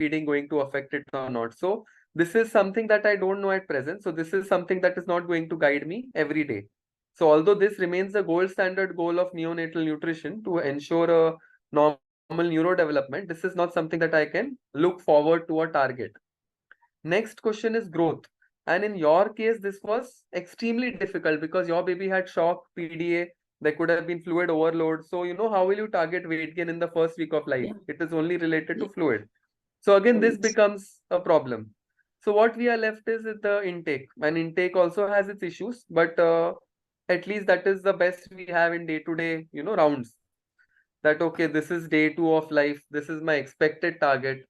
feeding going to affect it or not? So this is something that I don't know at present. So this is something that is not going to guide me every day. So although this remains the gold standard goal of neonatal nutrition to ensure a normal neurodevelopment, this is not something that I can look forward to or target. Next question is growth. And in your case, this was extremely difficult because your baby had shock, PDA, there could have been fluid overload. So, how will you target weight gain in the first week of life? Yeah. It is only related Yeah. to fluid. So again, this Fluids. becomes a problem. So what we are left is with the intake. And intake also has its issues, but at least that is the best we have in day-to-day, rounds. That, okay, this is day 2 of life. This is my expected target.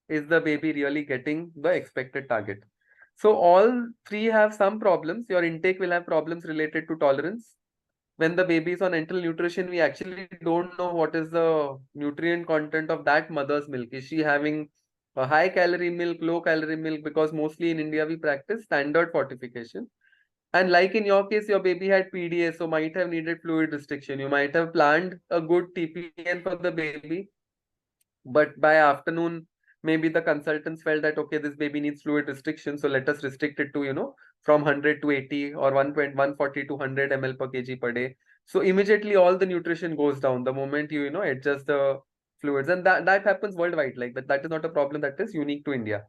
Is the baby really getting the expected target? So all three have some problems. Your intake will have problems related to tolerance. When the baby is on enteral nutrition, we actually don't know what is the nutrient content of that mother's milk. Is she having a high calorie milk, low calorie milk? Because mostly in India, we practice standard fortification. And like in your case, your baby had PDA, so might have needed fluid restriction. You might have planned a good TPN for the baby, but by afternoon, maybe the consultants felt that, okay, this baby needs fluid restriction, so let us restrict it to, from 100 to 80 or 120, 140 to 100 ml per kg per day. So immediately all the nutrition goes down the moment you adjust the fluids. And that happens worldwide, like, but that is not a problem that is unique to India.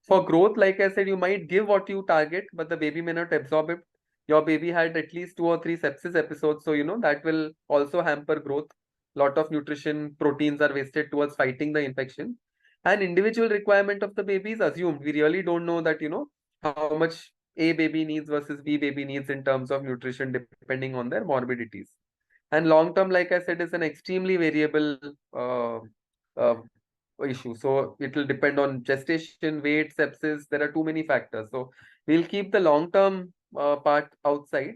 For growth, like I said, you might give what you target, but the baby may not absorb it. Your baby had at least 2 or 3 sepsis episodes, so that will also hamper growth. Lot of nutrition proteins are wasted towards fighting the infection. And individual requirement of the baby is assumed. We really don't know that, how much A baby needs versus B baby needs in terms of nutrition depending on their morbidities. And long term, like I said, is an extremely variable uh, issue. So it will depend on gestation, weight, sepsis. There are too many factors. So we'll keep the long term part outside,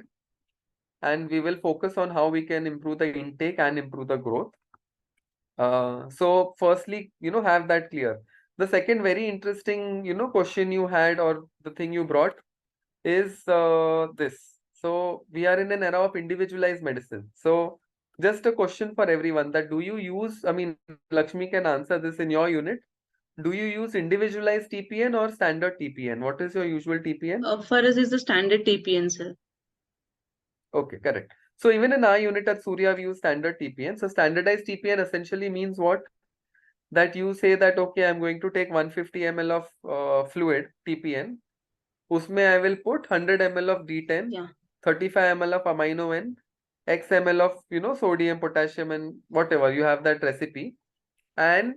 and we will focus on how we can improve the intake and improve the growth. So firstly, have that clear. The second very interesting, question you had, or the thing you brought, is this. So we are in an era of individualized medicine. So just a question for everyone, that do you use, I mean, Lakshmi can answer this in your unit. Do you use individualized TPN or standard TPN? What is your usual TPN? For us is the standard TPN, sir. Okay, correct. So even in our unit at Surya, we use standard TPN. So standardized TPN essentially means what? That you say that, okay, I'm going to take 150 ml of fluid TPN. Usme I will put 100 ml of D10, Yeah. 35 ml of amino N, X ml of, sodium, potassium, and whatever. You have that recipe. And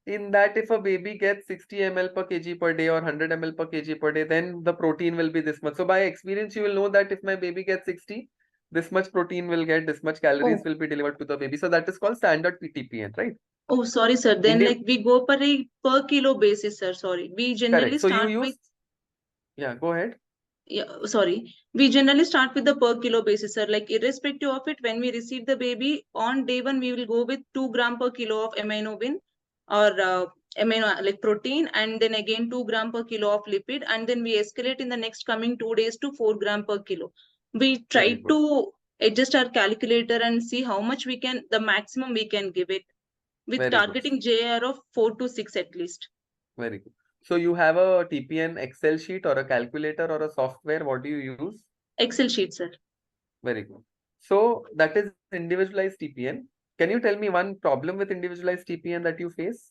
in that, if a baby gets 60 ml per kg per day or 100 ml per kg per day, then the protein will be this much. So by experience, you will know that if my baby gets 60, this much protein will get, this much calories Oh, will be delivered to the baby. So that is called standard PTPN, right? oh, sorry, sir. Then Indi like we go per kilo basis, sir. Sorry. We Correct. generally So you start with, use, yeah, go ahead. yeah, sorry. We generally start with the per kilo basis, sir. Like irrespective of it, when we receive the baby on day 1, we will go with 2 gram per kilo of aminoin or amino like protein, and then again 2 gram per kilo of lipid, and then we escalate in the next coming 2 days to 4 gram per kilo. We Very try good. to adjust our calculator and see how much we can, the maximum we can give it, with Very good. targeting JR of 4 to 6 at least. Very good. So you have a TPN Excel sheet or a calculator or a software. What do you use? Excel sheet, sir. Very good. So that is individualized TPN. Can you tell me one problem with individualized TPN that you face?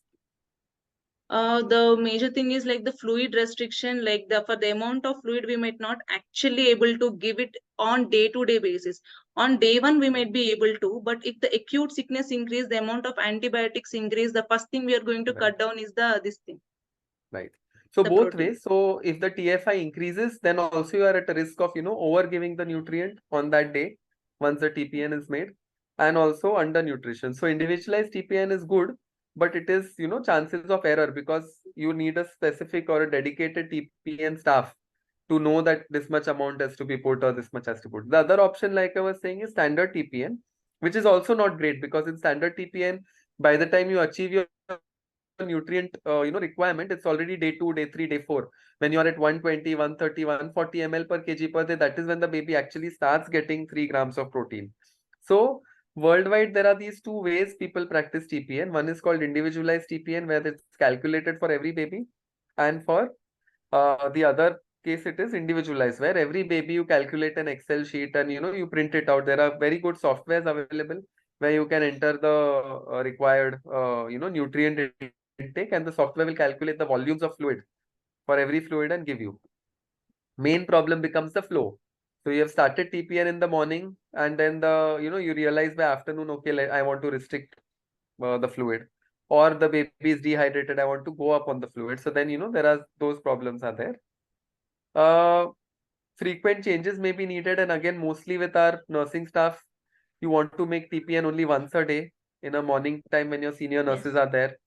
The major thing is like the fluid restriction, like the for the amount of fluid we might not actually able to give it on day-to-day basis. On day 1 we might be able to, but if the acute sickness increase, the amount of antibiotics increase, the first thing we are going to Right. cut down is the this thing, Right. So the both protein. ways. So if the TFI increases, then also you are at a risk of, over giving the nutrient on that day once the TPN is made, and also under nutrition. So individualized TPN is good, but it is, chances of error, because you need a specific or a dedicated TPN staff to know that this much amount has to be put or this much has to put. The other option, like I was saying, is standard TPN, which is also not great, because in standard TPN, by the time you achieve your nutrient requirement, it's already day 2, day 3, day 4. When you're at 120, 130, 140 ml per kg per day, that is when the baby actually starts getting 3 grams of protein. So Worldwide, there are these two ways people practice TPN. One is called individualized TPN, where it's calculated for every baby, and for the other case, it is individualized, where every baby you calculate an Excel sheet and you print it out. There are very good softwares available where you can enter the required nutrient intake, and the software will calculate the volumes of fluid for every fluid and give you. Main problem becomes the flow. So you have started TPN in the morning, and then you realize by afternoon, okay, I want to restrict the fluid, or the baby is dehydrated, I want to go up on the fluid. So then there are those problems are there. Frequent changes may be needed, and again, mostly with our nursing staff, you want to make TPN only once a day in a morning time when your senior nurses are there,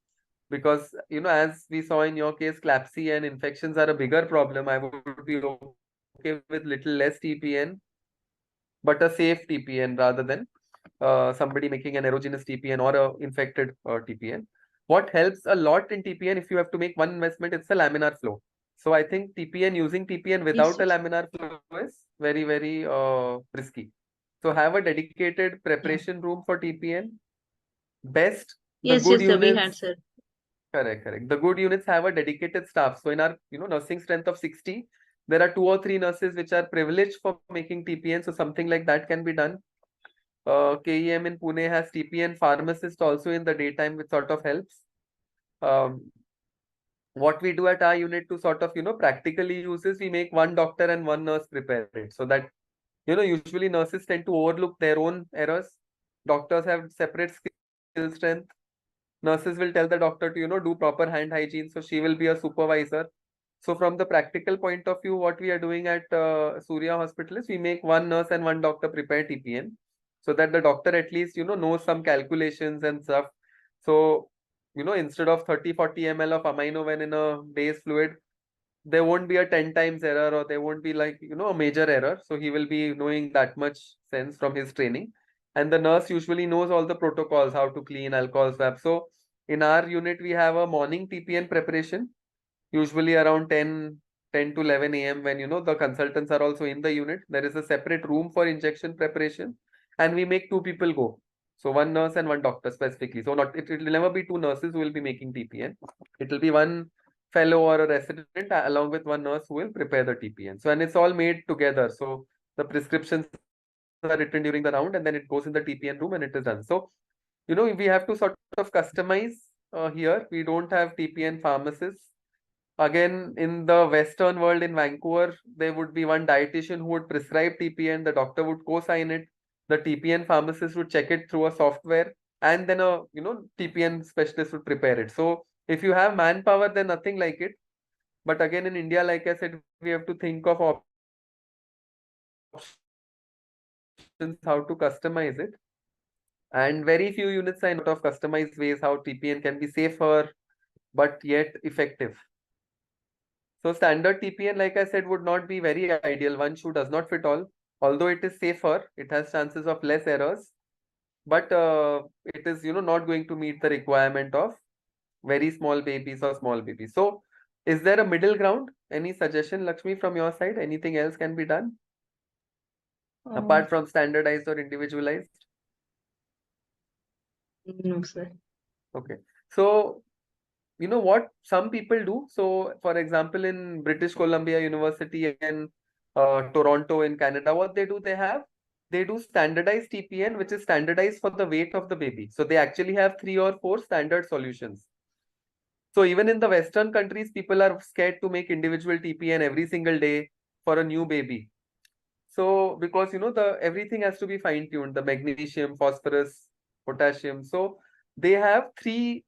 because as we saw in your case, CLAPSI and infections are a bigger problem. I would be okay with little less TPN, but a safe TPN rather than somebody making an erogenous TPN or a infected TPN. What helps a lot in TPN, if you have to make one investment, it's a laminar flow. So I think using TPN Yes, without a yes. laminar flow is very, very risky. So have a dedicated Yeah. preparation room for TPN. Best, the Yes, good yes, sir. We had, units, sir. correct, correct. The good units have a dedicated staff. So in our, nursing strength of 60, there are 2 or 3 nurses which are privileged for making TPN. So something like that can be done. KEM in Pune has TPN pharmacist also in the daytime, which sort of helps. Um, what we do at our unit to sort of, practically use is we make one doctor and one nurse prepare it, so that, usually nurses tend to overlook their own errors. Doctors have separate skill strength. Nurses will tell the doctor to, do proper hand hygiene. So she will be a supervisor. So from the practical point of view, what we are doing at Surya Hospital is we make one nurse and one doctor prepare TPN, so that the doctor at least, knows some calculations and stuff. So, instead of 30-40 ml of amino in a day's fluid, there won't be a 10 times error, or there won't be like, a major error. So he will be knowing that much sense from his training. And the nurse usually knows all the protocols, how to clean alcohol swab. So in our unit, we have a morning TPN preparation, usually around 10 to 11 a.m. when, the consultants are also in the unit. There is a separate room for injection preparation, and we make 2 people go. So one nurse and one doctor specifically. So it will never be 2 nurses who will be making TPN. It will be one fellow or a resident along with one nurse who will prepare the TPN. So, and it's all made together. So the prescriptions are written during the round, and then it goes in the TPN room and it is done. So, we have to sort of customize here. We don't have TPN pharmacists. Again, in the Western world, in Vancouver, there would be one dietitian who would prescribe TPN, the doctor would co-sign it, the TPN pharmacist would check it through a software, and then a TPN specialist would prepare it. So if you have manpower, then nothing like it. But again, in India, like I said, we have to think of options, how to customize it. And very few units are in of customized ways how TPN can be safer, but yet effective. So standard TPN, like I said, would not be very ideal. One shoe does not fit all. Although it is safer, it has chances of less errors, but it is, not going to meet the requirement of very small babies or small babies. So is there a middle ground? Any suggestion, Lakshmi, from your side? Anything else can be done Um, apart from standardized or individualized? no, sir. Okay. So what some people do. So for example, in British Columbia University and Toronto in Canada, what they do, they do standardized TPN, which is standardized for the weight of the baby. So they actually have 3 or 4 standard solutions. So even in the Western countries, people are scared to make individual TPN every single day for a new baby. So because the everything has to be fine-tuned, the magnesium, phosphorus, potassium. So they have 3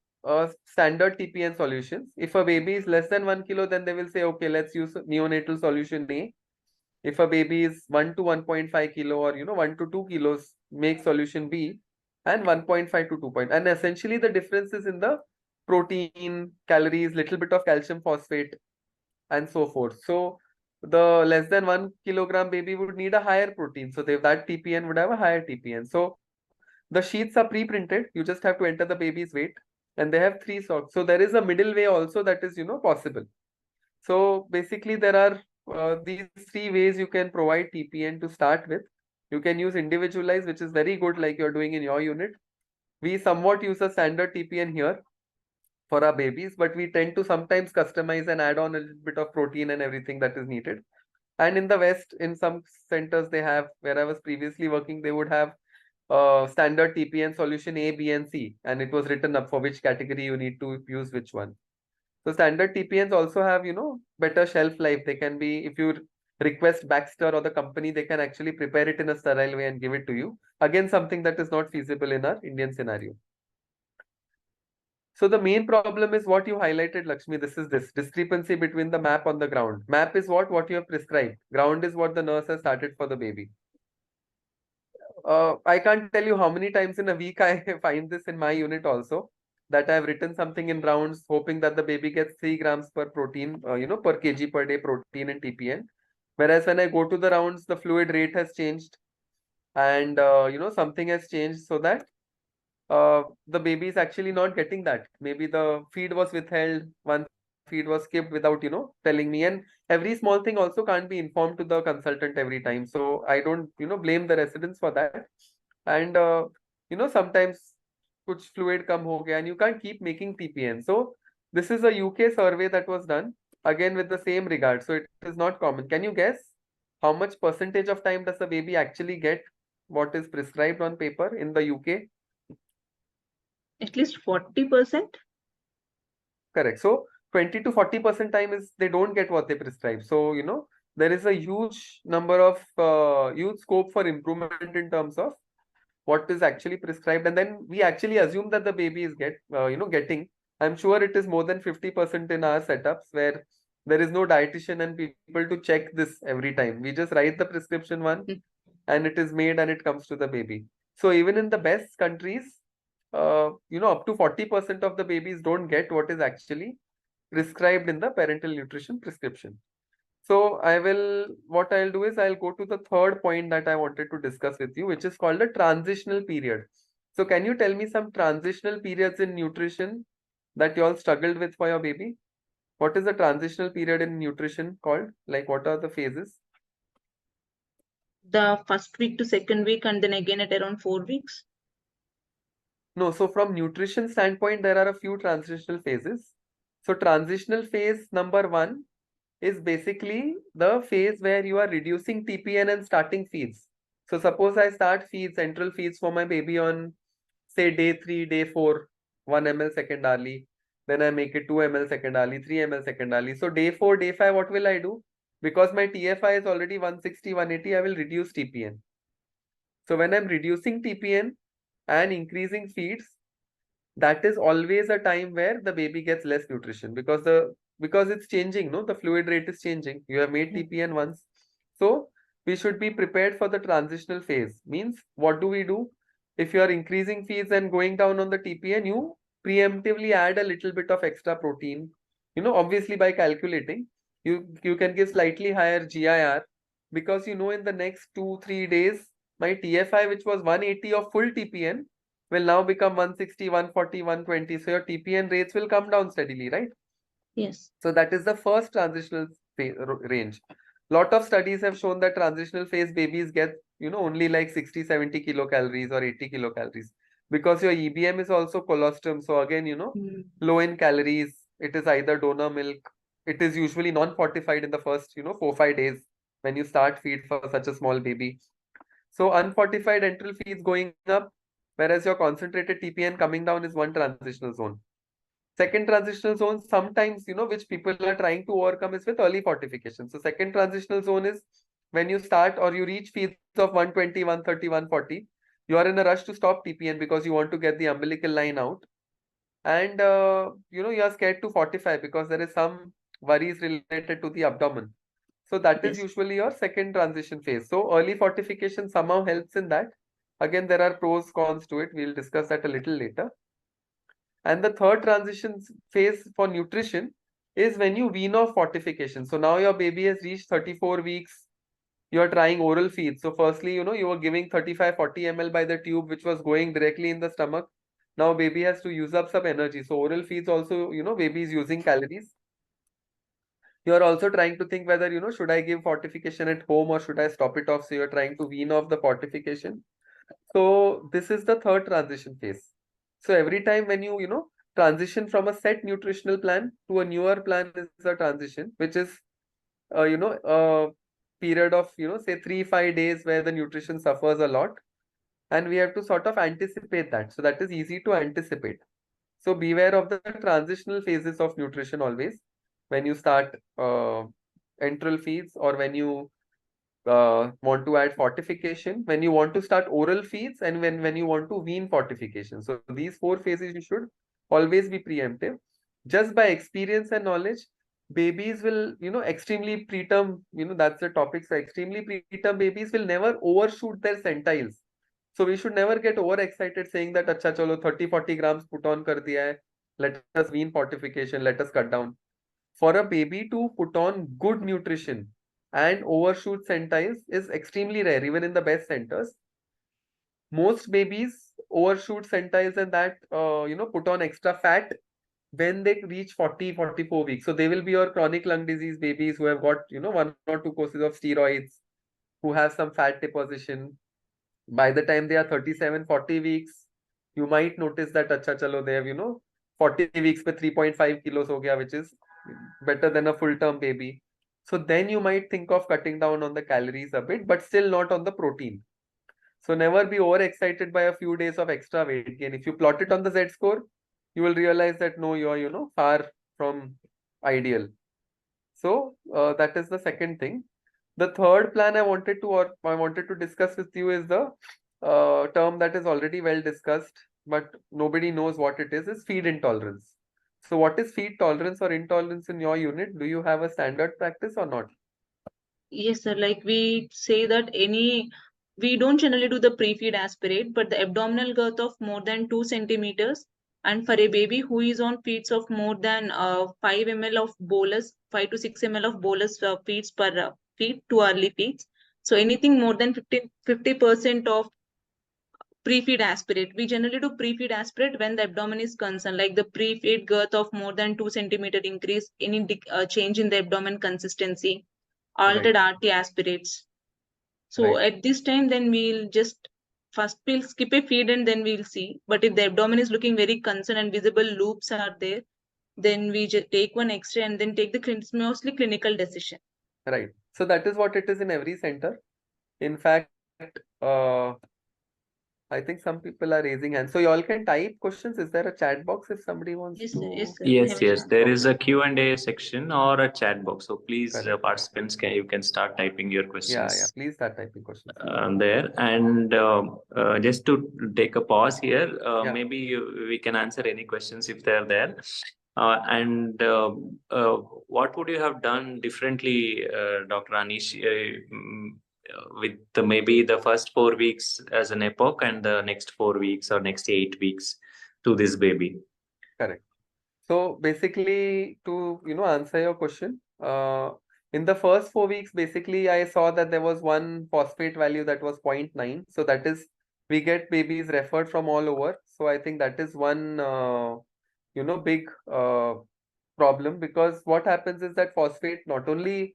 standard TPN solutions. If a baby is less than 1 kilo, then they will say, okay, let's use neonatal solution A. If a baby is 1 to 1.5 kilo, or 1 to 2 kilos, make solution B, and 1.5 to 2 point. And essentially the difference is in the protein, calories, little bit of calcium phosphate, and so forth. So the less than 1 kilogram baby would need a higher protein. So that TPN would have a higher TPN. So the sheets are pre-printed. You just have to enter the baby's weight, and they have 3 sorts. So there is a middle way also that is, possible. So basically there are these 3 ways you can provide TPN to start with. You can use individualized, which is very good, like you're doing in your unit. We somewhat use a standard TPN here for our babies, but we tend to sometimes customize and add on a little bit of protein and everything that is needed. And in the West, in some centers they have, where I was previously working, they would have standard TPN solution A, B, and C, and it was written up for which category you need to use which one. So standard TPNs also have, better shelf life. They can be, if you request Baxter or the company, they can actually prepare it in a sterile way and give it to you. Again, something that is not feasible in our Indian scenario. So the main problem is what you highlighted, Lakshmi. This is this discrepancy between the map on the ground. Map is what you have prescribed. Ground is what the nurse has started for the baby. I can't tell you how many times in a week I find this in my unit also, that I've written something in rounds hoping that the baby gets 3 grams per protein, per kg per day protein in TPN. Whereas when I go to the rounds, the fluid rate has changed and, something has changed so that the baby is actually not getting that. Maybe the feed was withheld, one feed was skipped without, telling me. And every small thing also can't be informed to the consultant every time. So I don't, blame the residents for that. And, sometimes kuch fluid come ho gaya and you can't keep making TPN. So this is a UK survey that was done again with the same regard. So it is not common. Can you guess how much percentage of time does the baby actually get what is prescribed on paper in the UK? At least 40%. Correct. So 20 to 40% time is they don't get what they prescribe. So, there is a huge number of huge scope for improvement in terms of what is actually prescribed. And then we actually assume that the baby is getting. I'm sure it is more than 50% in our setups where there is no dietitian and people to check this every time. We just write the prescription one and it is made and it comes to the baby. So even in the best countries, up to 40% of the babies don't get what is actually prescribed in the parental nutrition prescription. So what I'll do is I'll go to the third point that I wanted to discuss with you, which is called a transitional period. So can you tell me some transitional periods in nutrition that you all struggled with for your baby? What is the transitional period in nutrition called? Like what are the phases? The first week to second week, and then again at around 4 weeks. No, so from nutrition standpoint, there are a few transitional phases. So transitional phase number 1 is basically the phase where you are reducing TPN and starting feeds. So suppose I start feeds, central feeds for my baby on say day 3, day 4, 1 ml second hourly. Then I make it 2 ml second hourly, 3 ml second hourly. So day 4, day 5, what will I do? Because my TFI is already 160, 180, I will reduce TPN. So when I'm reducing TPN and increasing feeds, that is always a time where the baby gets less nutrition because it's changing, no? The fluid rate is changing. You have made TPN once. So we should be prepared for the transitional phase. Means what do we do? If you are increasing feeds and going down on the TPN, you preemptively add a little bit of extra protein. Obviously by calculating, you can give slightly higher GIR because in the next 2-3 days, my TFI, which was 180 of full TPN, will now become 160, 140, 120. So your TPN rates will come down steadily, right? Yes. So that is the first transitional range. Lot of studies have shown that transitional phase babies get, only like 60, 70 kilocalories or 80 kilocalories because your EBM is also colostrum. So again, low in calories. It is either donor milk. It is usually non-fortified in the first, 4-5 days when you start feed for such a small baby. So unfortified enteral feeds going up, whereas your concentrated TPN coming down is one transitional zone. Second transitional zone, sometimes, which people are trying to overcome is with early fortification. So second transitional zone is when you start or you reach feeds of 120, 130, 140, you are in a rush to stop TPN because you want to get the umbilical line out. And, you are scared to fortify because there is some worries related to the abdomen. So that is usually your second transition phase. So early fortification somehow helps in that. Again, there are pros, cons to it. We'll discuss that a little later. And the third transition phase for nutrition is when you wean off fortification. So now your baby has reached 34 weeks. You're trying oral feeds. So firstly, you were giving 35-40 ml by the tube, which was going directly in the stomach. Now baby has to use up some energy. So oral feeds also, baby is using calories. You're also trying to think whether, should I give fortification at home or should I stop it off? So you're trying to wean off the fortification. So this is the third transition phase. So every time when you, transition from a set nutritional plan to a newer plan is a transition, which is, a period of, say 3-5 days where the nutrition suffers a lot. And we have to sort of anticipate that. So that is easy to anticipate. So beware of the transitional phases of nutrition always when you start enteral feeds or when you want to add fortification, when you want to start oral feeds, and when you want to wean fortification. So these 4 phases you should always be preemptive. Just by experience and knowledge, babies will, extremely preterm, that's the topic. So extremely preterm babies will never overshoot their centiles. So we should never get overexcited saying that, acha chalo 30-40 grams put on kar diya hai. Let us wean fortification, let us cut down. For a baby to put on good nutrition and overshoot centiles is extremely rare, even in the best centers. Most babies overshoot centiles and that, put on extra fat when they reach 40-44 weeks. So they will be your chronic lung disease babies who have got, 1 or 2 courses of steroids, who have some fat deposition. By the time they are 37-40 weeks, you might notice that, acha chalo, they have, 40 weeks pe 3.5 kilos ho gaya, which is better than a full-term baby. So then you might think of cutting down on the calories a bit, but still not on the protein. So never be overexcited by a few days of extra weight gain. If you plot it on the Z-score, you will realize that no, you are, far from ideal. So that is the second thing. The third plan I wanted to discuss with you is the term that is already well discussed, but nobody knows what it is feed intolerance. So what is feed tolerance or intolerance in your unit? Do you have a standard practice or not? Yes, sir. Like we say that we don't generally do the pre-feed aspirate, but the abdominal girth of more than 2 centimeters, and for a baby who is on feeds of more than 5 ml of bolus, 5 to 6 ml of bolus feeds per feed, 2 early feeds. So anything more than 50% of pre-feed aspirate. We generally do pre-feed aspirate when the abdomen is concerned, like the pre-feed girth of more than 2 centimeter increase, any change in the abdomen consistency, altered Right, RT aspirates. So right. at this time, then we'll just first we'll skip a feed and then we'll see. But if the abdomen is looking very concerned and visible loops are there, then we just take one X-ray and then take the mostly clinical decision. Right. So that is what it is in every center. In fact, uh, I think some people are raising hands. So you all can type questions. Is there a chat box if somebody wants Yes, sir. to? Yes, sir. We have Yes, a yes, chat. there is a Okay, Q&A section or a chat box. So please, correct. participants, you can start typing your Yeah, questions please start typing questions. there. And just to take a pause here, Yeah. maybe we can answer any questions if they're there. And what would you have done differently, Dr. Anish, with maybe the first 4 weeks as an epoch and the next 4 weeks or next 8 weeks to this baby? Correct. So basically, to answer your question, in the first 4 weeks, basically I saw that there was one phosphate value that was 0.9. So that is, we get babies referred from all over. So I think that is one big problem, because what happens is that phosphate not only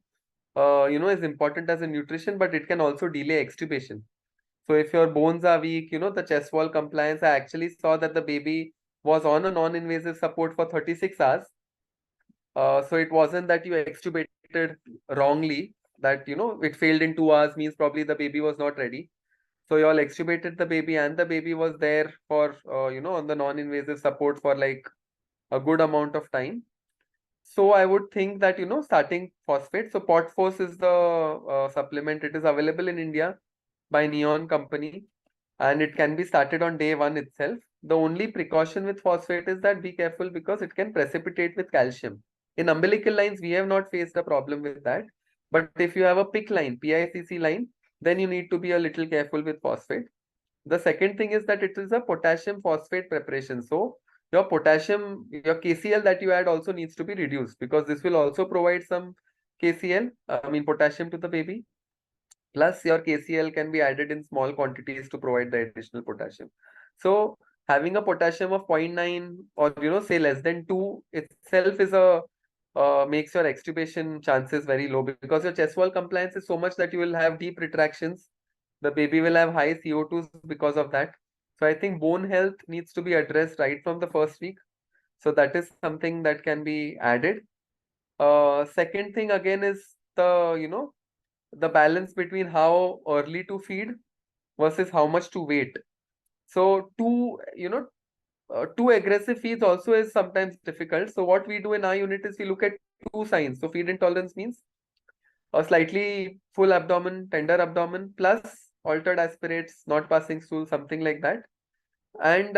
is important as a nutrition, but it can also delay extubation. So if your bones are weak, the chest wall compliance, I actually saw that the baby was on a non-invasive support for 36 hours. So it wasn't that you extubated wrongly, that, it failed in 2 hours, means probably the baby was not ready. So you all extubated the baby and the baby was there for, on the non-invasive support for like a good amount of time. So I would think that, starting phosphate. So Potforce is the supplement. It is available in India by Neon company, and it can be started on day 1 itself. The only precaution with phosphate is that be careful because it can precipitate with calcium. In umbilical lines, we have not faced a problem with that. But if you have a PICC line, PICC line, then you need to be a little careful with phosphate. The second thing is that it is a potassium phosphate preparation. So your potassium, your KCl that you add also needs to be reduced, because this will also provide some KCl, I mean potassium, to the baby. Plus your KCl can be added in small quantities to provide the additional potassium. So having a potassium of 0.9 or say less than 2 itself is a makes your extubation chances very low, because your chest wall compliance is so much that you will have deep retractions. The baby will have high CO2s because of that. So I think bone health needs to be addressed right from the first week. So that is something that can be added. Second thing again is the balance between how early to feed versus how much to wait. So too aggressive feeds also is sometimes difficult. So what we do in our unit is we look at two signs. So feed intolerance means a slightly full abdomen, tender abdomen, plus altered aspirates, not passing stool, something like that. And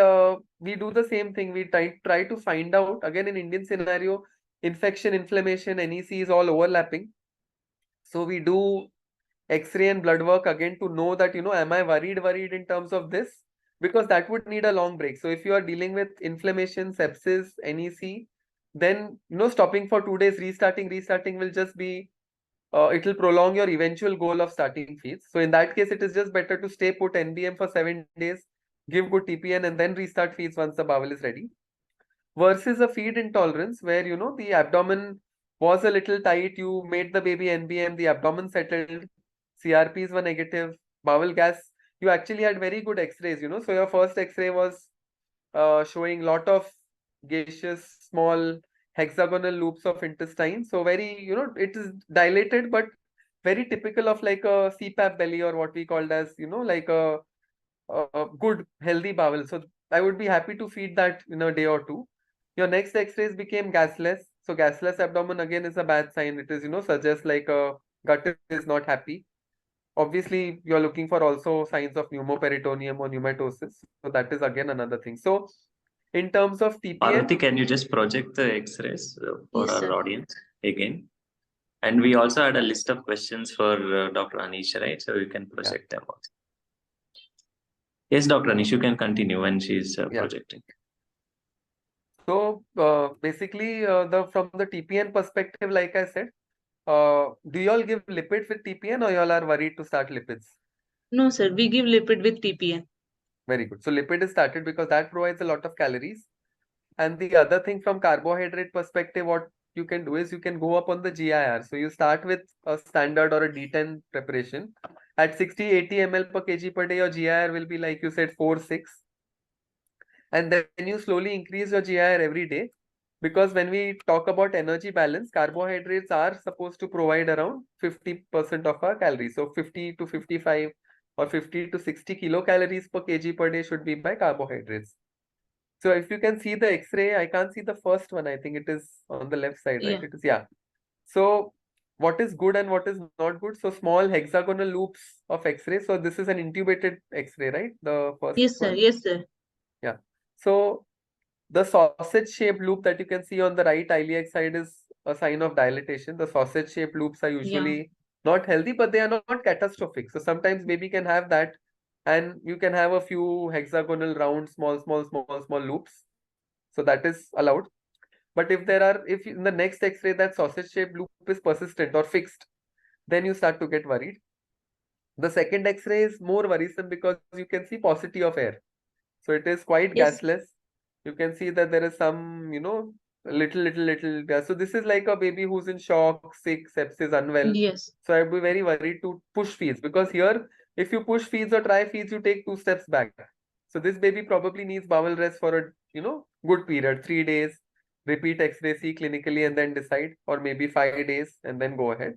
we do the same thing. We try to find out, again in Indian scenario, infection, inflammation, NEC is all overlapping. So we do X-ray and blood work again to know that, am I worried in terms of this? Because that would need a long break. So if you are dealing with inflammation, sepsis, NEC, then, stopping for 2 days, restarting will just be, it will prolong your eventual goal of starting feeds. So in that case, it is just better to stay put NBM for 7 days, give good TPN, and then restart feeds once the bowel is ready. Versus a feed intolerance where, the abdomen was a little tight, you made the baby NBM, the abdomen settled, CRPs were negative, bowel gas, you actually had very good X-rays, so your first X-ray was showing lot of gaseous small hexagonal loops of intestine. So very, it is dilated, but very typical of like a CPAP belly, or what we called as, like a good healthy bowel. So I would be happy to feed that in a day or two. Your next X-rays became gasless. So gasless abdomen again is a bad sign. It is, suggests like a gut is not happy. Obviously, you're looking for also signs of pneumoperitoneum or pneumatosis. So that is again another thing. So in terms of TPN, Parvati, can you just project the X-rays for Yes, our sir. audience again? And we also had a list of questions for Dr. Anish, right? So you can project them also. Yes, Dr. Anish, you can continue when she's projecting. So basically, from the TPN perspective, like I said, do you all give lipids with TPN, or you all are worried to start lipids? No, sir. We give lipid with TPN. Very good. So lipid is started because that provides a lot of calories. And the other thing from carbohydrate perspective, what you can do is you can go up on the GIR. So you start with a standard or a D10 preparation. At 60-80 ml per kg per day, your GIR will be, like you said, 4-6. And then you slowly increase your GIR every day. Because when we talk about energy balance, carbohydrates are supposed to provide around 50% of our calories. So 50 to 55 or 50 to 60 kilocalories per kg per day should be by carbohydrates. So if you can see the X-ray, I can't see the first one. I think it is on the left side, right? Yeah. It is, yeah. So what is good and what is not good? So small hexagonal loops of X-ray. So this is an intubated X-ray, right? The first Yes, sir. one. Yes, sir. Yeah. So the sausage-shaped loop that you can see on the right iliac side is a sign of dilatation. The sausage-shaped loops are usually not healthy, but they are not catastrophic. So sometimes baby can have that, and you can have a few hexagonal round, small loops. So that is allowed. But if in the next X-ray that sausage-shaped loop is persistent or fixed, then you start to get worried. The second X-ray is more worrisome because you can see paucity of air. So it is quite Yes. gasless. You can see that there is some, little gas. So this is like a baby who's in shock, sick, sepsis, unwell. Yes. So I'd be very worried to push feeds, because here, if you push feeds or try feeds, you take 2 steps back. So this baby probably needs bowel rest for a, good period, 3 days, repeat X-ray, see clinically, and then decide, or maybe 5 days and then go ahead.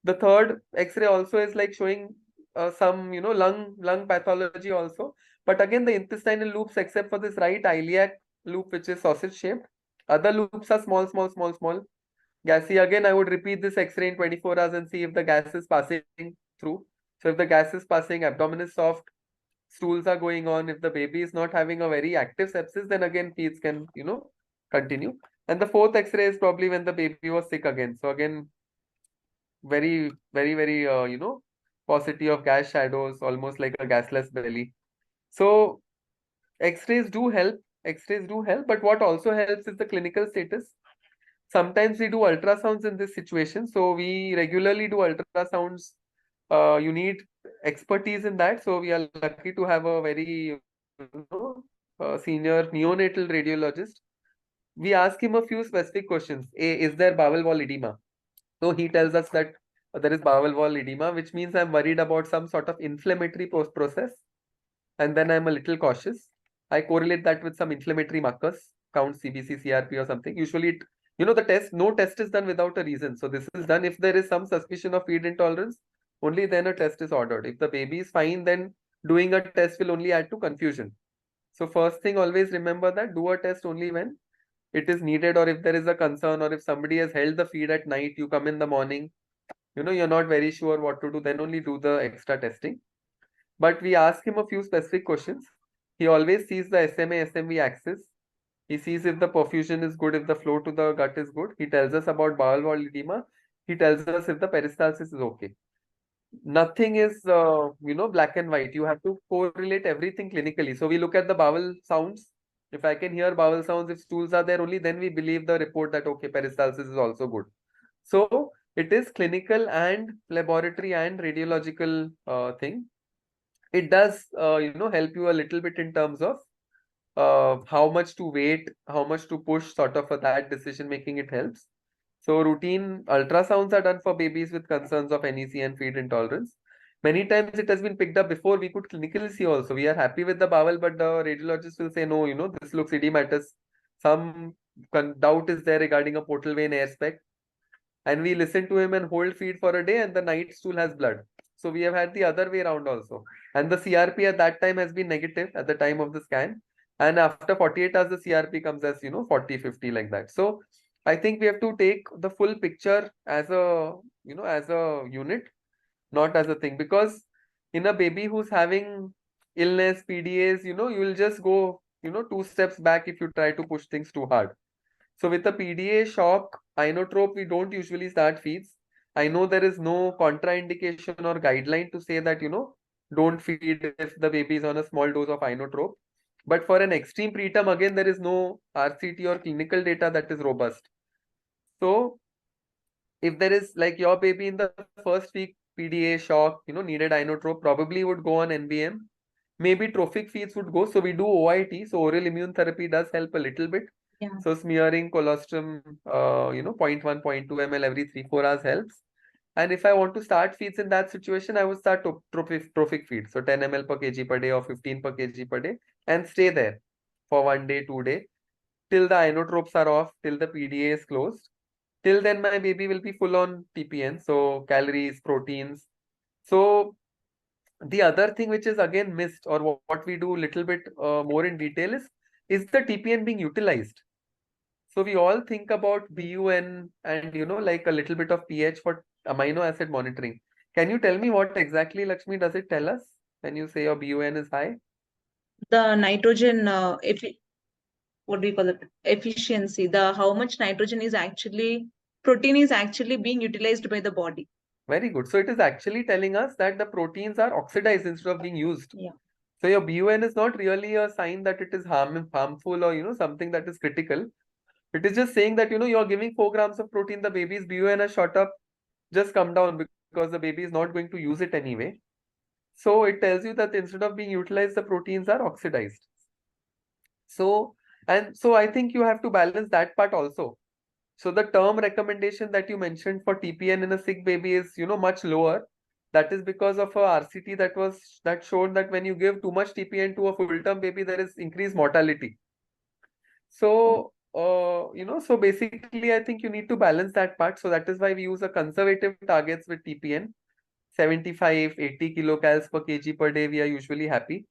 The third X-ray also is like showing some, lung pathology also. But again, the intestinal loops, except for this right iliac loop, which is sausage shaped, other loops are small, gassy. Again, I would repeat this X-ray in 24 hours and see if the gas is passing through. So if the gas is passing, abdomen is soft, stools are going on. If the baby is not having a very active sepsis, then again feeds can, continue. And the fourth X-ray is probably when the baby was sick again. So again, very, very, paucity of gas shadows, almost like a gasless belly. So X-rays do help. But what also helps is the clinical status. Sometimes we do ultrasounds in this situation. So we regularly do ultrasounds. You need expertise in that. So we are lucky to have a very, senior neonatal radiologist we ask him a few specific questions. A, is there bowel wall edema? So he tells us that there is bowel wall edema, which means I'm worried about some sort of inflammatory process. And then I'm a little cautious. I correlate that with some inflammatory markers, count CBC, CRP or something. Usually, the test, no test is done without a reason. So this is done if there is some suspicion of feed intolerance, only then a test is ordered. If the baby is fine, then doing a test will only add to confusion. So first thing, always remember that do a test only when it is needed, or if there is a concern, or if somebody has held the feed at night, you come in the morning, you're not very sure what to do, then only do the extra testing. But we ask him a few specific questions. He always sees the SMA, SMV axis. He sees if the perfusion is good, if the flow to the gut is good. He tells us about bowel wall edema. He tells us if the peristalsis is okay. Nothing is, black and white. You have to correlate everything clinically. So we look at the bowel sounds. If I can hear bowel sounds, if stools are there, only then we believe the report that, okay, peristalsis is also good. So it is clinical and laboratory and radiological thing. It does, help you a little bit in terms of how much to wait, how much to push, sort of that decision making, it helps. So routine ultrasounds are done for babies with concerns of NEC and feed intolerance. Many times it has been picked up before we could clinically see also. We are happy with the bowel, but the radiologist will say, no, this looks edematous. Some doubt is there regarding a portal vein air speck. And we listen to him and hold feed for a day, and the night stool has blood. So we have had the other way around also. And the CRP at that time has been negative at the time of the scan. And after 48 hours, the CRP comes as, 40, 50 like that. So I think we have to take the full picture as a, as a unit, not as a thing. Because in a baby who's having illness, PDAs, you will just go, 2 steps back if you try to push things too hard. So with the PDA, shock, inotrope, we don't usually start feeds. I know there is no contraindication or guideline to say that, don't feed if the baby is on a small dose of inotrope. But for an extreme preterm, again, there is no RCT or clinical data that is robust. So if there is, like, your baby in the first week, PDA, shock, needed inotrope, probably would go on NBM. Maybe trophic feeds would go. So we do OIT. So oral immune therapy does help a little bit. Yeah. So smearing colostrum, 0.1, 0.2 ml every 3-4 hours helps. And if I want to start feeds in that situation, I would start trophic feed. So 10 ml per kg per day or 15 per kg per day, and stay there for 1 day, 2 days, till the inotropes are off, till the PDA is closed. Till then, my baby will be full on TPN. So calories, proteins. So the other thing which is again missed, or what we do little bit more in detail, is the TPN being utilized. So we all think about BUN and, like a little bit of pH for amino acid monitoring. Can you tell me what exactly, Lakshmi, does it tell us when you say your BUN is high? The nitrogen, what do you call it? Efficiency, how much nitrogen is actually, protein is actually being utilized by the body. Very good. So it is actually telling us that the proteins are oxidized instead of being used. Yeah. So your BUN is not really a sign that it is harmful or, something that is critical. It is just saying that, you're giving 4 grams of protein, the baby's BUN has shot up, just come down because the baby is not going to use it anyway. So it tells you that instead of being utilized, the proteins are oxidized. So I think you have to balance that part also. So the term recommendation that you mentioned for TPN in a sick baby is, much lower. That is because of a RCT that showed that when you give too much TPN to a full-term baby, there is increased mortality. So, so basically, I think you need to balance that part. So that is why we use a conservative targets with TPN. 75, 80 kilocals per kg per day, we are usually happy.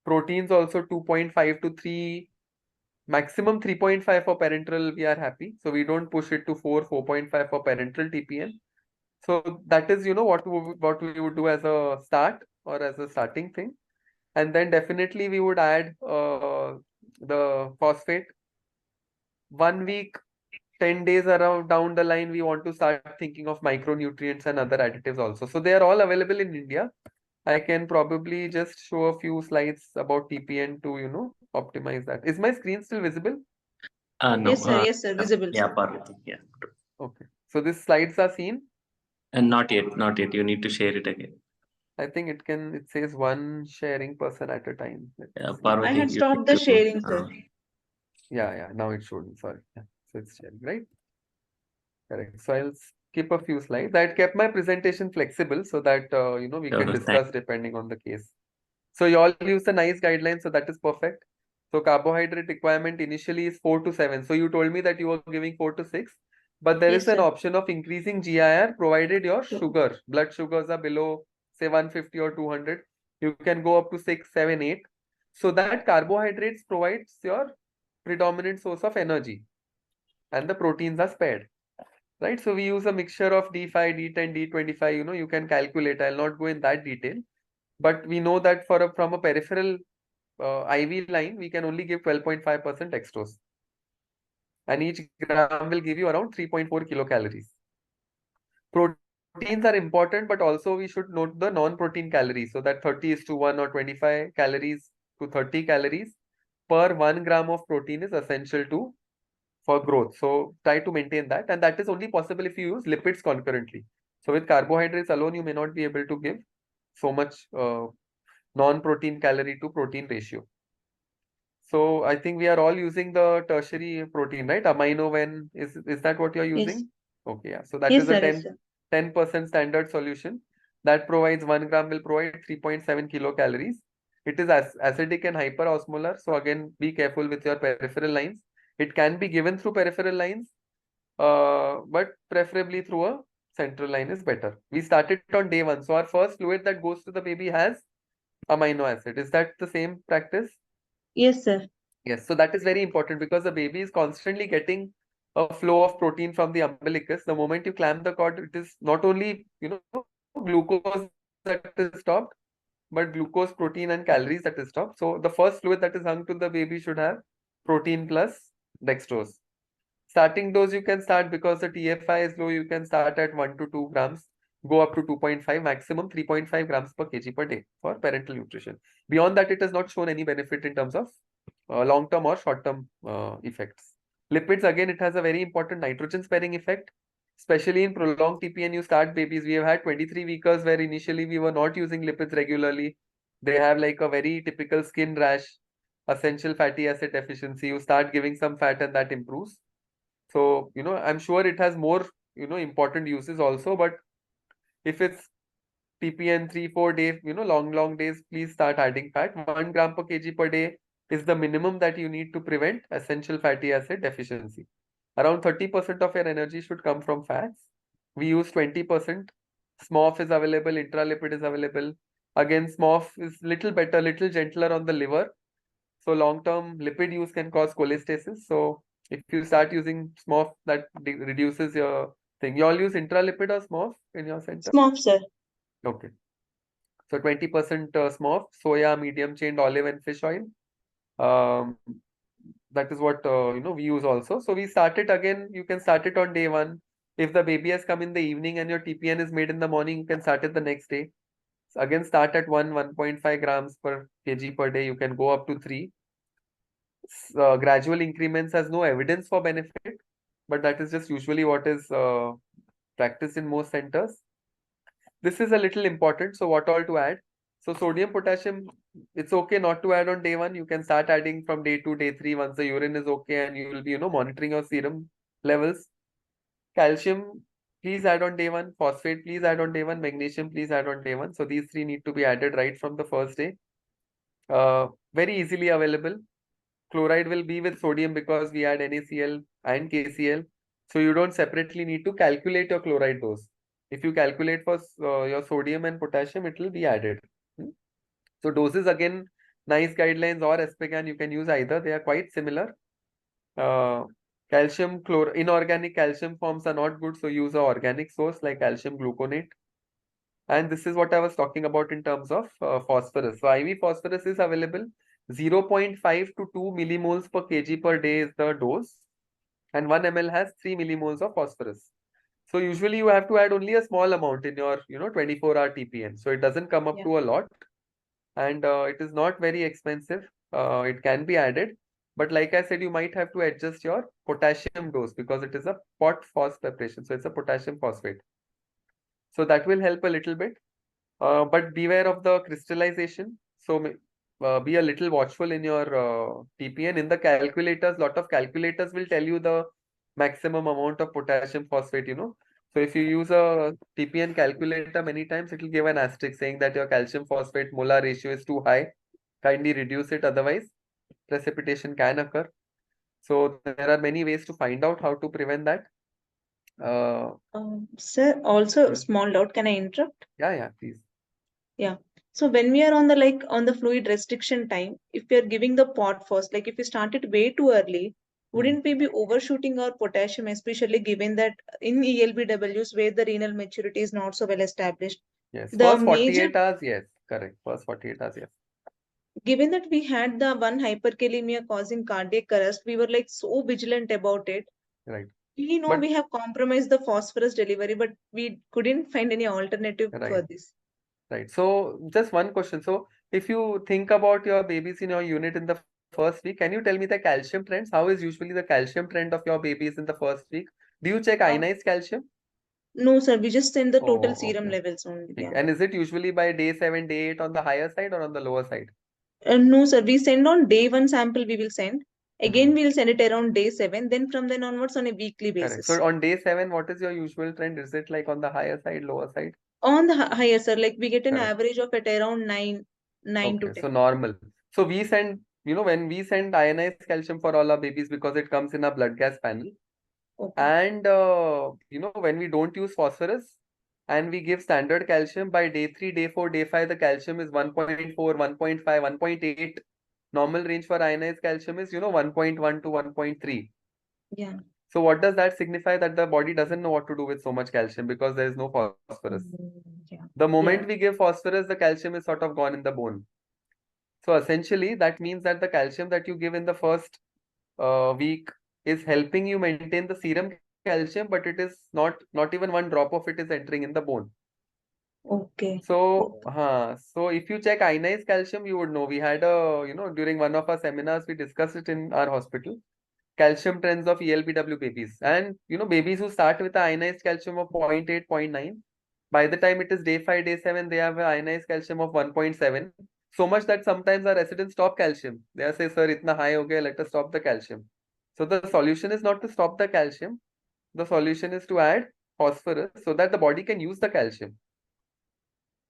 Proteins also 2.5 to 3, maximum 3.5 for parenteral, we are happy. So we don't push it to 4.5 for parenteral TPN. So that is, what we would do as a start or as a starting thing. And then definitely we would add the phosphate. 1 week, 10 days around down the line, we want to start thinking of micronutrients and other additives also. So they are all available in India. I can probably just show a few slides about TPN to, optimize that. Is my screen still visible? No. Yes, sir, visible. Yeah, Sir. Parvati. Yeah. Okay. So these slides are seen? And not yet. You need to share it again. I think it says 1 sharing person at a time. Parvati, I had you stopped need the to, sharing, sir. Yeah, now it showed. Sorry. Yeah. So it's sharing, right? Correct. So I'll skip a few slides. I had kept my presentation flexible so that we can Thank discuss depending on the case. So you all use the NICE guidelines, so that is perfect. So carbohydrate requirement initially is 4 to 7. So you told me that you were giving 4 to 6, but there Yes, is an sir. option of increasing GIR provided your sugar, blood sugars are below say 150 or 200. You can go up to 6, 7, 8. So that carbohydrates provides your predominant source of energy and the proteins are spared. Right, so we use a mixture of D5, D10, D25. You can calculate. I'll not go in that detail, but we know that from a peripheral IV line, we can only give 12.5% dextrose, and each gram will give you around 3.4 kilocalories. Proteins are important, but also we should note the non-protein calories. So that 30:1 or 25 calories to 30 calories per 1 gram of protein is essential for growth. So try to maintain that, and that is only possible if you use lipids concurrently. So with carbohydrates alone, you may not be able to give so much non-protein calorie to protein ratio. So I think we are all using the tertiary protein, right? Amino when is that what you're using? Yes. Okay, yeah. So that Yes, is a sir. Yes, sir. 10% standard solution that provides 1 gram will provide 3.7 kilocalories. It is acidic and hyperosmolar. So again, be careful with your peripheral lines. It can be given through peripheral lines, but preferably through a central line is better. We started on day 1. So our first fluid that goes to the baby has amino acid. Is that the same practice? Yes, sir. Yes, so that is very important because the baby is constantly getting a flow of protein from the umbilicus. The moment you clamp the cord, it is not only, glucose that is stopped, but glucose, protein, and calories that is stopped. So the first fluid that is hung to the baby should have protein plus dextrose. Starting dose you can start because the TFI is low, you can start at 1 to 2 grams, go up to 2.5, maximum 3.5 grams per kg per day for parental nutrition. Beyond that, it has not shown any benefit in terms of long-term or short-term effects. Lipids, again, it has a very important nitrogen sparing effect, especially in prolonged TPN. You start babies. We have had 23 weekers where initially we were not using lipids regularly. They have like a very typical skin rash, essential fatty acid deficiency. You start giving some fat and that improves. So, I'm sure it has more, important uses also, but if it's TPN 3-4 days, long days, please start adding fat. 1 gram per kg per day is the minimum that you need to prevent essential fatty acid deficiency. Around 30% of your energy should come from fats. We use 20%. SMOF is available, intralipid is available. Again, SMOF is little better, little gentler on the liver. So long-term lipid use can cause cholestasis. So if you start using SMOF, that reduces your thing. You all use intralipid or SMOF in your center? SMOF, sir. Okay. So 20% SMOF, soya, medium-chained olive and fish oil. That is what we use also. So we start it again. You can start it on day 1. If the baby has come in the evening and your TPN is made in the morning, you can start it the next day. So again, start at 1.5 grams per kg per day. You can go up to 3. Gradual increments has no evidence for benefit, but that is just usually what is practiced in most centers. This is a little important. So what all to add? So sodium, potassium, it's okay not to add on day 1. You can start adding from day 2, day 3 once the urine is okay and you will be, monitoring your serum levels. Calcium, please add on day 1. Phosphate, please add on day 1. Magnesium, please add on day 1. So these 3 need to be added right from the first day. Very easily available. Chloride will be with sodium because we add NaCl and KCl. So you don't separately need to calculate your chloride dose. If you calculate for your sodium and potassium, it will be added. So doses, again, NICE guidelines or SPGAN, you can use either. They are quite similar. Calcium, inorganic calcium forms are not good. So use an organic source like calcium gluconate. And this is what I was talking about in terms of phosphorus. So IV phosphorus is available. 0.5 to 2 millimoles per kg per day is the dose. And 1 ml has 3 millimoles of phosphorus. So usually you have to add only a small amount in your 24-hour TPN. So it doesn't come up to a lot. And it is not very expensive. It can be added. But like I said, you might have to adjust your potassium dose because it is a pot phos preparation. So it's a potassium phosphate. So that will help a little bit. But beware of the crystallization. So be a little watchful in your TPN. In the calculators, lot of calculators will tell you the maximum amount of potassium phosphate, So if you use a TPN calculator many times, it will give an asterisk saying that your calcium phosphate molar ratio is too high. Kindly reduce it, otherwise precipitation can occur. So there are many ways to find out how to prevent that. Sir, also Hmm. small doubt, can I interrupt? Yeah, please. Yeah. So when we are on the fluid restriction time, if we are giving the pot first, like if we start it way too early, wouldn't we be overshooting our potassium, especially given that in ELBWs where the renal maturity is not so well established? Yes, The first major 48 hours, yes, correct. First 48 hours, yes. Given that we had the one hyperkalemia causing cardiac arrest, we were like so vigilant about it. Right. We know But we have compromised the phosphorus delivery, but we couldn't find any alternative for right. this. Right. So just one question. So if you think about your babies in your unit in the first week, can you tell me the calcium trends? How is usually the calcium trend of your babies in the first week? Do you check Uh, ionized calcium? no, sir, we just send the total Oh, serum okay. levels only. Yeah. And is it usually by day 7, day 8 on the higher side or on the lower side? No, sir, we send on day one sample, we will send. Again, Mhm. we'll send it around day 7, then from then onwards on a weekly Correct. basis. So on day 7, what is your usual trend? Is it like on the higher side, lower side? On the higher, sir, like we get an Correct. average of at around 9 to Okay, 10. so normal. So we send, when we send ionized calcium for all our babies because it comes in a blood gas panel. Okay. And, when we don't use phosphorus and we give standard calcium by day 3, day 4, day 5, the calcium is 1.4, 1.5, 1.8. Normal range for ionized calcium is, 1.1 to 1.3. Yeah. So what does that signify? That the body doesn't know what to do with so much calcium because there is no phosphorus. Yeah. The moment Yeah. we give phosphorus, the calcium is sort of gone in the bone. So essentially, that means that the calcium that you give in the first week is helping you maintain the serum calcium, but it is not even one drop of it is entering in the bone. Okay. So if you check ionized calcium, you would know. We had during one of our seminars, we discussed it in our hospital. Calcium trends of ELBW babies. And, babies who start with the ionized calcium of 0.8, 0.9, by the time it is day 5, day 7, they have an ionized calcium of 1.7. So much that sometimes our residents stop calcium. They say, sir, itna high ho gaya, let us stop the calcium. So the solution is not to stop the calcium. The solution is to add phosphorus so that the body can use the calcium.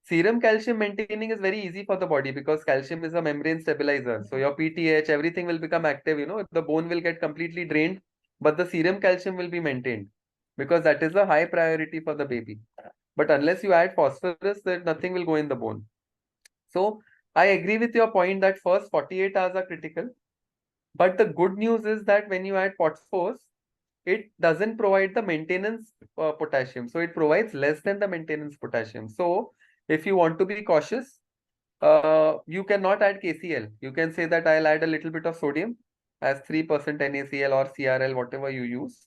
Serum calcium maintaining is very easy for the body because calcium is a membrane stabilizer. So your PTH, everything will become active, the bone will get completely drained, but the serum calcium will be maintained because that is a high priority for the baby. But unless you add phosphorus, then nothing will go in the bone. So I agree with your point that first 48 hours are critical. But the good news is that when you add phosphorus, it doesn't provide the maintenance potassium. So it provides less than the maintenance potassium. So if you want to be cautious, you cannot add KCl. You can say that I'll add a little bit of sodium as 3% NaCl or CRL, whatever you use.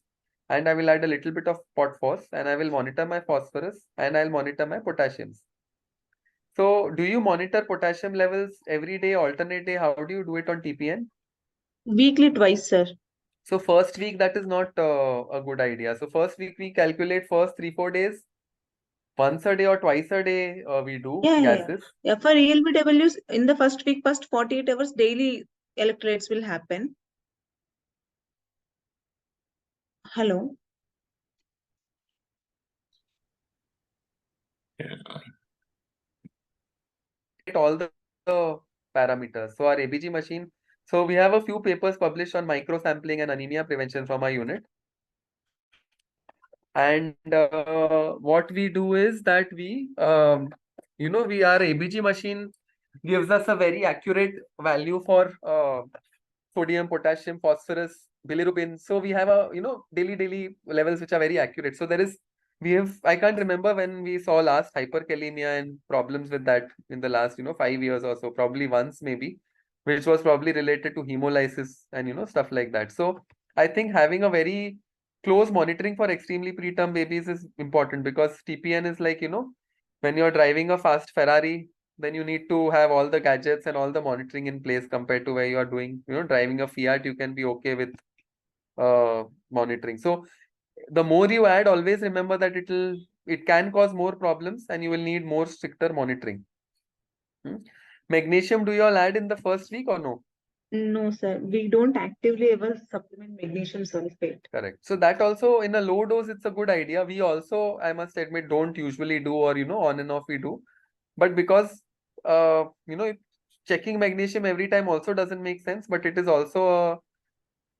And I will add a little bit of phos and I will monitor my phosphorus and I'll monitor my potassiums. So do you monitor potassium levels every day, alternate day? How do you do it on TPN? Weekly twice, sir. So first week, that is not a good idea. So first week, we calculate first 3-4 days. Once a day or twice a day, we do Yeah. gases. Yeah, for ELBWs, in the first week, first 48 hours, daily electrolytes will happen. Hello. All the parameters. So our ABG machine. So we have a few papers published on microsampling and anemia prevention from our unit. And what we do is that our ABG machine gives us a very accurate value for sodium, potassium, phosphorus, bilirubin. So we have daily levels which are very accurate. So I can't remember when we saw last hyperkalemia and problems with that in the last, 5 years or so, probably once maybe, which was probably related to hemolysis and, stuff like that. So I think having a very close monitoring for extremely preterm babies is important because TPN is like, when you're driving a fast Ferrari, then you need to have all the gadgets and all the monitoring in place compared to where you are doing, driving a Fiat, you can be okay with monitoring. So the more you add, always remember that it can cause more problems and you will need more stricter monitoring. Magnesium, do you all add in the first week or no? No, sir. We don't actively ever supplement magnesium sulfate. Correct. So that also in a low dose, it's a good idea. We also, I must admit, don't usually do, or on and off we do. But because checking magnesium every time also doesn't make sense, but it is also a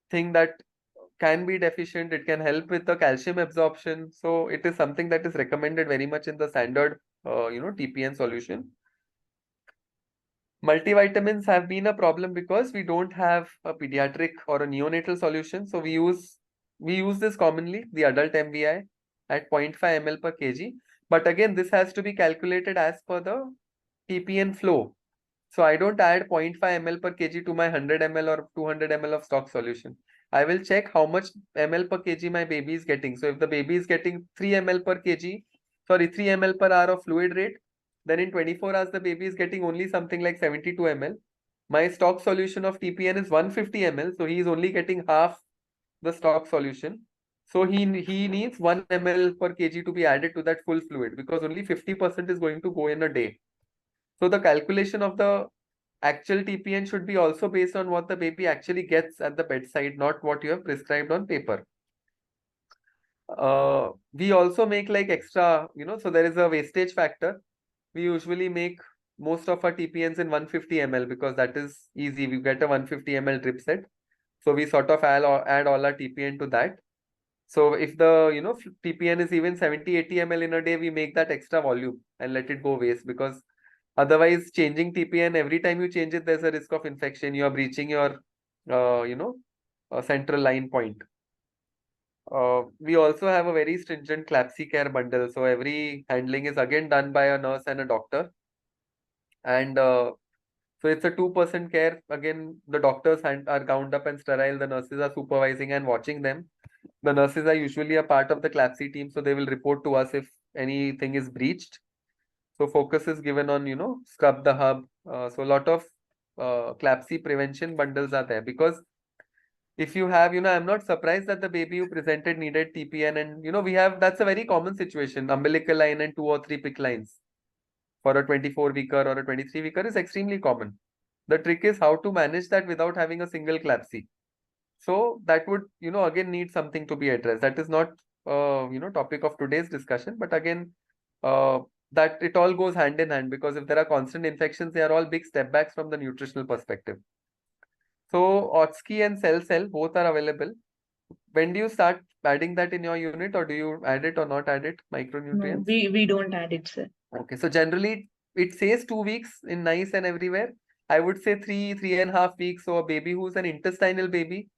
thing that can be deficient. It can help with the calcium absorption. So it is something that is recommended very much in the standard TPN solution. Multivitamins have been a problem because we don't have a pediatric or a neonatal solution. So we use this commonly, the adult MVI at 0.5 ml per kg. But again, this has to be calculated as per the TPN flow. So I don't add 0.5 ml per kg to my 100 ml or 200 ml of stock solution. I will check how much ml per kg my baby is getting. So if the baby is getting 3 ml per kg, 3 ml per hour of fluid rate, then in 24 hours the baby is getting only something like 72 ml. My stock solution of TPN is 150 ml, so he is only getting half the stock solution. So he needs 1 ml per kg to be added to that full fluid, because only 50% is going to go in a day. So the calculation of the actual TPN should be also based on what the baby actually gets at the bedside, not what you have prescribed on paper. We also make like extra, so there is a wastage factor. We usually make most of our TPNs in 150 ml because that is easy. We get a 150 ml drip set. So we sort of add all our TPN to that. So if the TPN is even 70-80 ml in a day, we make that extra volume and let it go waste, because otherwise changing TPN every time you change it, there's a risk of infection. You are breaching your central line point. We also have a very stringent CLAPSI care bundle. So every handling is again done by a nurse and a doctor. And so it's a 2% care. Again, the doctors are gowned up and sterile. The nurses are supervising and watching them. The nurses are usually a part of the CLAPSI team, so they will report to us if anything is breached. So focus is given on, scrub the hub. So a lot of CLAPSI prevention bundles are there, because if you have, I'm not surprised that the baby you presented needed TPN, and that's a very common situation. Umbilical line and 2 or 3 PICC lines for a 24-weeker or a 23-weeker is extremely common. The trick is how to manage that without having a single CLAPSI. So that would, again need something to be addressed. That is not, topic of today's discussion, but again, that it all goes hand in hand, because if there are constant infections, they are all big step backs from the nutritional perspective. So Otski and Cell both are available. When do you start adding that in your unit, or do you add it or not add it, micronutrients? No, we don't add it, sir. Okay, so generally it says 2 weeks in NICE and everywhere. I would say 3.5 weeks. So a baby who's an intestinal baby,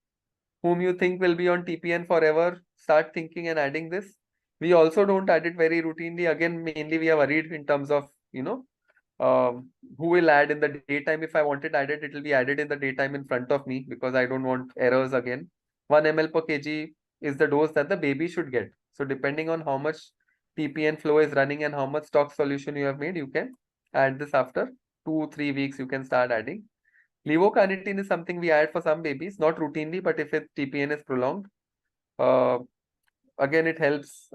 whom you think will be on TPN forever, start thinking and adding this. We also don't add it very routinely. Again, mainly we are worried in terms of, who will add in the daytime. If I want it added, it will be added in the daytime in front of me, because I don't want errors again. 1 ml per kg is the dose that the baby should get. So depending on how much TPN flow is running and how much stock solution you have made, you can add this after 2-3 weeks. You can start adding. Levocarnitine is something we add for some babies, not routinely, but if TPN is prolonged, again it helps.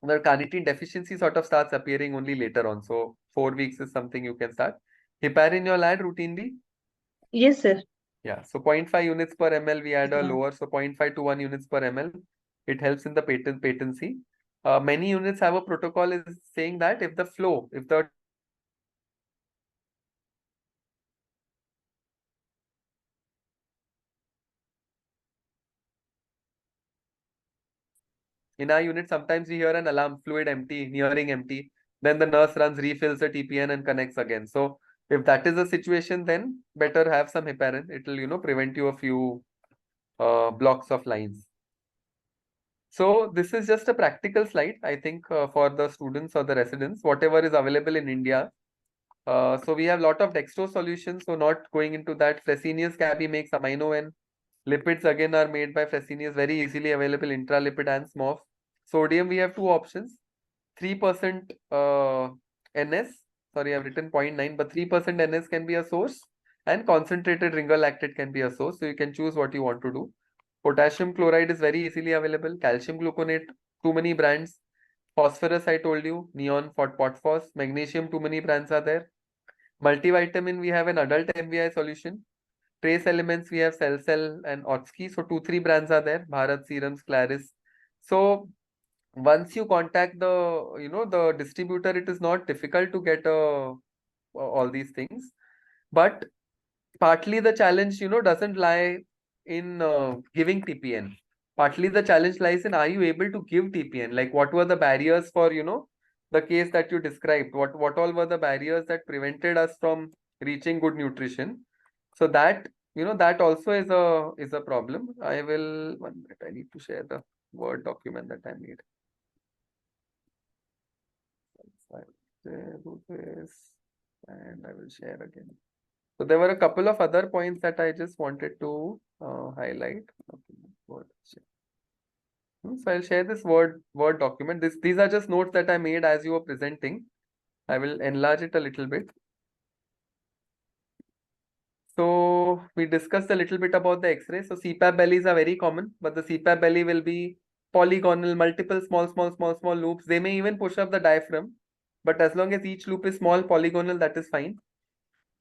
The carnitine deficiency sort of starts appearing only later on. So 4 weeks is something you can start. Heparin you'll add routinely? Yes, sir. Yeah. So 0.5 units per ml, we add a Yeah. lower. So 0.5 to 1 units per ml. It helps in the patency. Many units have a protocol is saying that if the in our unit, sometimes we hear an alarm, fluid empty, nearing empty. Then the nurse runs, refills the TPN and connects again. So if that is the situation, then better have some heparin. It will, prevent you a few blocks of lines. So this is just a practical slide, I think, for the students or the residents, whatever is available in India. So we have a lot of dextrose solutions, so not going into that. Fresenius Cabi makes amino N. Lipids again are made by Fresenius, very easily available, intralipid and SMOF. Sodium, we have 2 options. 3% NS, sorry, I've written 0.9, but 3% NS can be a source, and concentrated ringer lactate can be a source. So you can choose what you want to do. Potassium chloride is very easily available. Calcium gluconate, too many brands. Phosphorus, I told you, neon, phosphorus. Magnesium, too many brands are there. Multivitamin, we have an adult MVI solution. Trace elements, we have Cell and Otsky. So 2-3 brands are there, Bharat, Serums, Claris. So once you contact the distributor, it is not difficult to get all these things. But partly the challenge, doesn't lie in giving TPN. Partly the challenge lies in, are you able to give TPN? Like, what were the barriers for, the case that you described? What all were the barriers that prevented us from reaching good nutrition? So that, that also is a problem. I will, 1 minute, I need to share the Word document that I made. Do this, and I will share again. So there were a couple of other points that I just wanted to highlight. So I'll share this Word document. These are just notes that I made as you were presenting. I will enlarge it a little bit. So we discussed a little bit about the X-ray. So CPAP bellies are very common, but the CPAP belly will be polygonal, multiple small loops. They may even push up the diaphragm, but as long as each loop is small, polygonal, that is fine.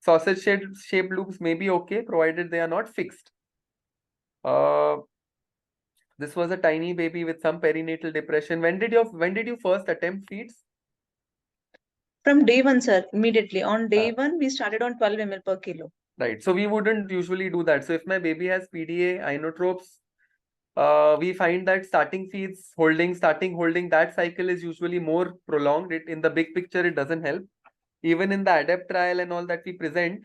Sausage shaped loops may be okay, provided they are not fixed. This was a tiny baby with some perinatal depression. When did you first attempt feeds? From day one, sir, immediately. On day one, we started on 12 ml per kilo. Right. So we wouldn't usually do that. So if my baby has PDA, inotropes, we find that starting feeds, starting holding, that cycle is usually more prolonged. In the big picture, it doesn't help. Even in the ADAPT trial and all that we present,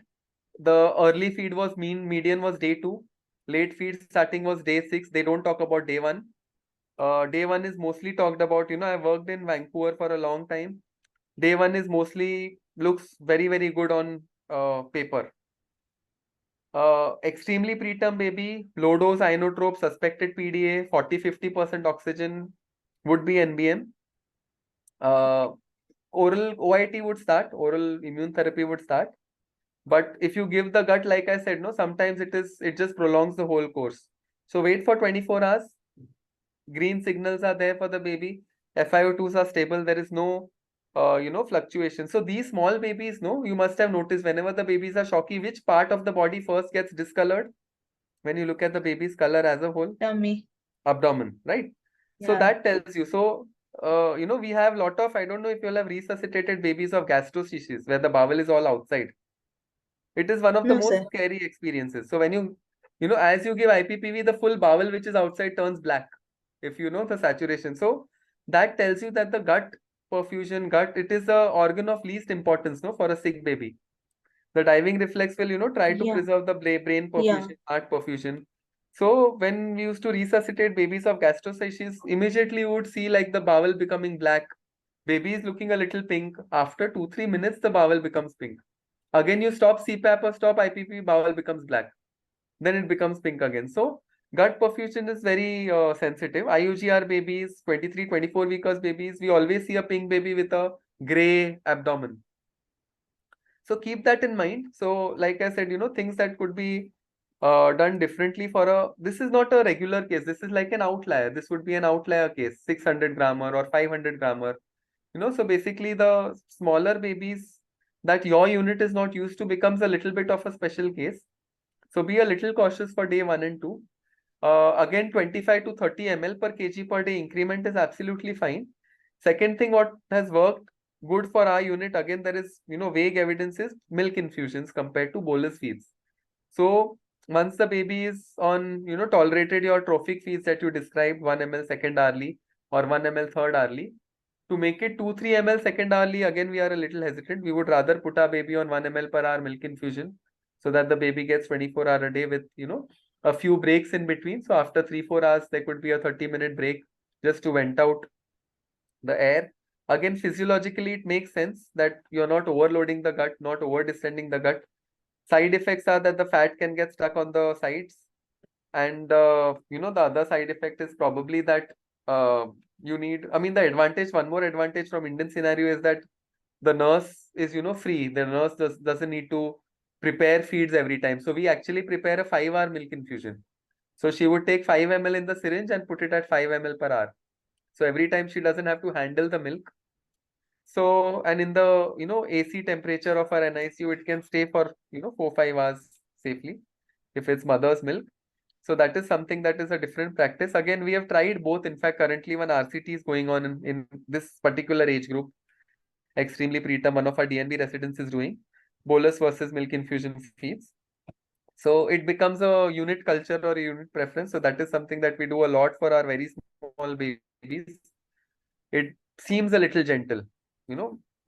the early feed was median was day 2. Late feed starting was day 6. They don't talk about day 1. Day 1 is mostly talked about. I worked in Vancouver for a long time. Day 1 is mostly looks very, very good on paper. Extremely preterm baby, low dose inotrope, suspected PDA, 40-50% oxygen would be NBM. Oral OIT would start, oral immune therapy would start. But if you give the gut, like I said, sometimes it just prolongs the whole course. So wait for 24 hours. Green signals are there for the baby. FiO2s are stable. There is no fluctuation. So these small babies, you must have noticed whenever the babies are shocky, which part of the body first gets discolored? When you look at the baby's color as a whole? Tummy. Abdomen, right? So Yeah. that tells you. So, we have lot of, I don't know if you'll have resuscitated babies of gastroschisis where the bowel is all outside. It is one of the No, most sir. scary experiences. So when as you give IPPV, the full bowel which is outside turns black, if you know the saturation. So that tells you that the gut perfusion, it is the organ of least importance, for a sick baby. The diving reflex will, try to Yeah. preserve the brain Yeah. perfusion, heart perfusion. So when we used to resuscitate babies of gastroschisis, immediately you would see like the bowel becoming black. Baby is looking a little pink. After 2-3 minutes, the bowel becomes pink. Again, you stop CPAP or stop IPP, bowel becomes black. Then it becomes pink again. So gut perfusion is very sensitive. IUGR babies, 23-24 weekers babies, we always see a pink baby with a gray abdomen. So keep that in mind. So like I said, things that could be done differently this is not a regular case. This is like an outlier. This would be an outlier case, 600 grammer or 500 grammer. So basically the smaller babies that your unit is not used to becomes a little bit of a special case. So be a little cautious for day 1 and 2. Again, 25 to 30 ml per kg per day increment is absolutely fine. Second thing, what has worked good for our unit, again, there is, vague evidence is milk infusions compared to bolus feeds. So once the baby is on, tolerated your trophic feeds that you described, 1 ml second hourly or 1 ml third hourly, to make it 2-3 ml second hourly, again, we are a little hesitant. We would rather put our baby on 1 ml per hour milk infusion so that the baby gets 24 hours a day with, a few breaks in between. So after 3-4 hours, there could be a 30-minute break just to vent out the air. Again, physiologically, it makes sense that you're not overloading the gut, not over distending the gut. Side effects are that the fat can get stuck on the sides. And, the other side effect is probably that the advantage, one more advantage from Indian scenario is that the nurse is, free. The nurse doesn't need to prepare feeds every time. So we actually prepare a 5-hour milk infusion. So she would take 5 ml in the syringe and put it at 5 ml per hour. So every time she doesn't have to handle the milk. So, and in the, AC temperature of our NICU, it can stay for, 4-5 hours safely if it's mother's milk. So that is something that is a different practice. Again, we have tried both. In fact, currently one RCT is going on in this particular age group, extremely preterm. One of our DNB residents is doing bolus versus milk infusion feeds. So it becomes a unit culture or a unit preference. So that is something that we do a lot for our very small babies. It seems a little gentle,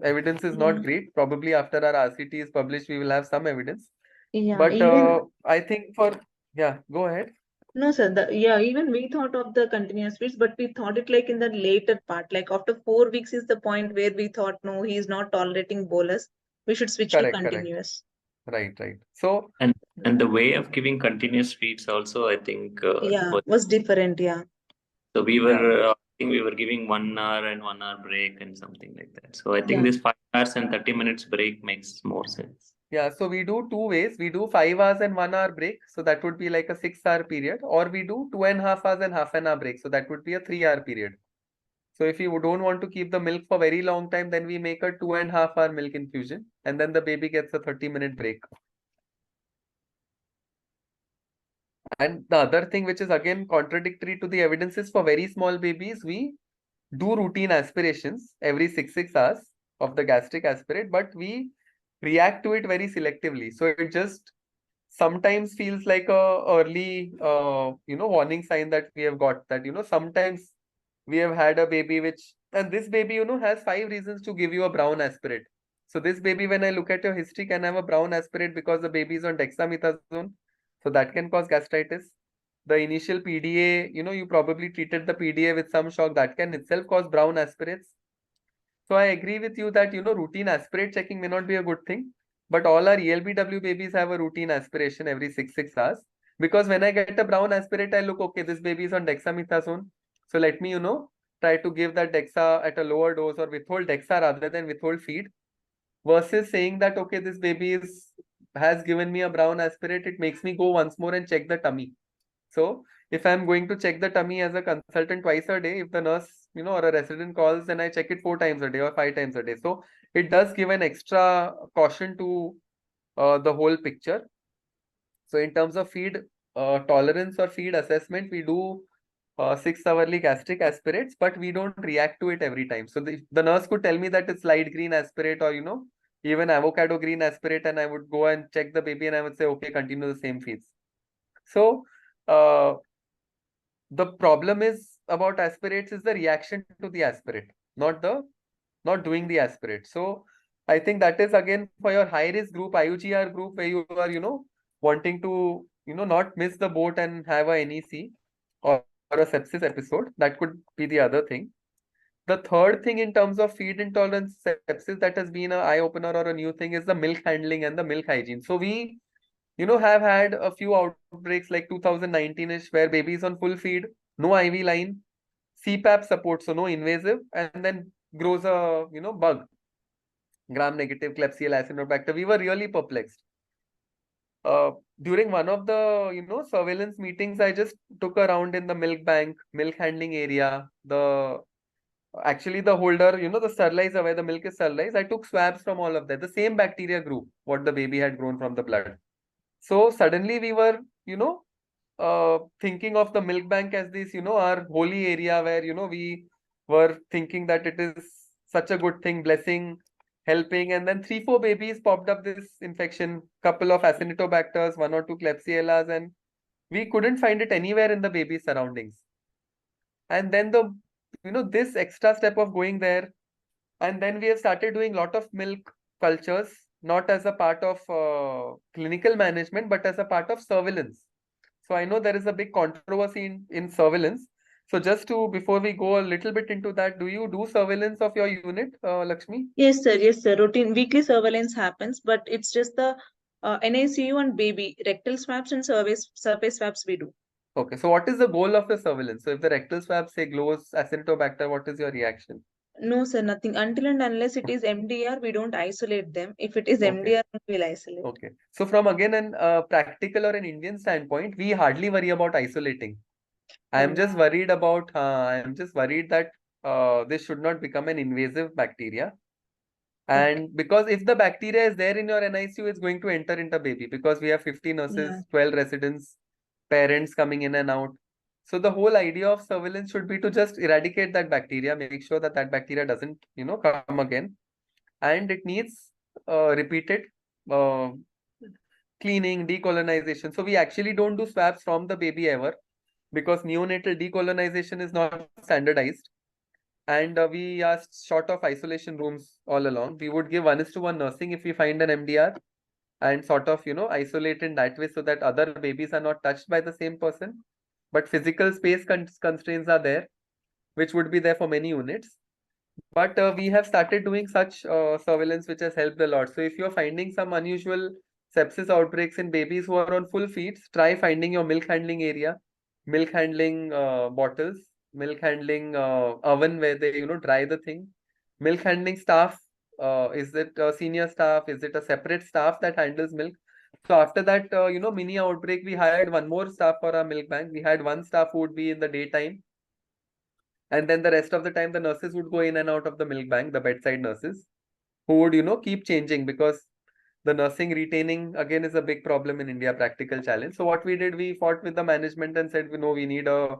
evidence is not great. Probably after our RCT is published, we will have some evidence. Yeah, But even I think go ahead. no, sir. Even we thought of the continuous feeds, but we thought it like in the later part, like after 4 weeks is the point where we thought, no, he is not tolerating bolus. We should switch to Correct. continuous. Right. So, And the way of giving continuous feeds also, I think, Yeah, was different. Yeah. so we Yeah. were, I think we were giving 1 hour and 1 hour break and something like that. So I think Yeah. this 5 hours and 30 minutes break makes more sense. yeah, so we do two ways. We do 5 hours and 1 hour break. So that would be like a 6-hour period. Or we do 2.5 hours and half an hour break. So that would be a 3-hour period. So if you don't want to keep the milk for very long time, then we make a 2.5-hour milk infusion. And then the baby gets a 30-minute break. And the other thing, which is again contradictory to the evidence, is for very small babies, we do routine aspirations every 6 hours of the gastric aspirate, but we react to it very selectively. So it just sometimes feels like a early, warning sign that we have got that, sometimes we have had a baby and this baby, has 5 reasons to give you a brown aspirate. So this baby, when I look at your history, can have a brown aspirate because the baby is on dexamethasone. So that can cause gastritis. The initial PDA, you probably treated the PDA with some shock that can itself cause brown aspirates. So I agree with you that, routine aspirate checking may not be a good thing, but all our ELBW babies have a routine aspiration every 6 hours. Because when I get a brown aspirate, I look, okay, this baby is on dexamethasone. So let me, try to give that dexa at a lower dose or withhold dexa rather than withhold feed. Versus saying that, okay, this baby has given me a brown aspirate, it makes me go once more and check the tummy. So if I'm going to check the tummy as a consultant twice a day, if the nurse, or a resident calls, then I check it 4 times a day or 5 times a day. So it does give an extra caution to the whole picture. So in terms of feed tolerance or feed assessment, we do 6-hourly gastric aspirates, but we don't react to it every time. So the nurse could tell me that it's light green aspirate or, even avocado green aspirate, and I would go and check the baby and I would say, okay, continue the same feeds. So the problem is about aspirates is the reaction to the aspirate, not doing the aspirate. So I think that is again for your high risk group, IUGR group, where you are, wanting to, not miss the boat and have a NEC or a sepsis episode. That could be the other thing. The third thing in terms of feed intolerance sepsis that has been an eye opener or a new thing is the milk handling and the milk hygiene. So we, have had a few outbreaks like 2019-ish where babies on full feed, no IV line, CPAP support, so no invasive, and then grows a, bug, gram-negative Klebsiella acinetobacter. We were really perplexed. During one of the, surveillance meetings, I just took a round in the milk bank, milk handling area, actually the holder, the sterilizer where the milk is sterilized. I took swabs from all of that, the same bacteria group, what the baby had grown from the blood. So suddenly we were, thinking of the milk bank as this, our holy area where, we were thinking that it is such a good thing, blessing, helping. And then 3-4 babies popped up this infection, couple of acinetobacters, 1 or 2 Klebsiellas, and we couldn't find it anywhere in the baby's surroundings. And then this extra step of going there, and then we have started doing a lot of milk cultures, not as a part of clinical management, but as a part of surveillance. So I know there is a big controversy in surveillance. So just before we go a little bit into that, do you do surveillance of your unit, Lakshmi? Yes, sir. Yes, sir. Routine weekly surveillance happens, but it's just the NICU and baby rectal swabs and surface swabs we do. Okay, so what is the goal of the surveillance? So if the rectal swab say glows acinetobacter, what is your reaction? No, sir, nothing. Until and unless it is MDR, we don't isolate them. If it is Okay. MDR, we'll isolate. Okay. So from again an practical or an Indian standpoint, we hardly worry about isolating. I am just worried about, I am just worried that this should not become an invasive bacteria. And because if the bacteria is there in your NICU, it's going to enter into baby, because we have 50 nurses, 12 residents, parents coming in and out. So the whole idea of surveillance should be to just eradicate that bacteria, make sure that that bacteria doesn't, come again. And it needs repeated cleaning, decolonization. So we actually don't do swabs from the baby ever, because neonatal decolonization is not standardized. And we are short of isolation rooms all along. We would give 1:1 nursing if we find an MDR, and sort of, isolate in that way so that other babies are not touched by the same person. But physical space constraints are there, which would be there for many units. But we have started doing such surveillance, which has helped a lot. So if you're finding some unusual sepsis outbreaks in babies who are on full feeds, try finding your milk handling area, milk handling bottles, milk handling oven where they, dry the thing, milk handling staff. Is it a senior staff? Is it a separate staff that handles milk? So after that, mini outbreak, we hired one more staff for our milk bank. We had one staff who would be in the daytime, and then the rest of the time, the nurses would go in and out of the milk bank, the bedside nurses, who would, keep changing, because the nursing retaining again is a big problem in India, practical challenge. So what we did, we fought with the management and said, we need a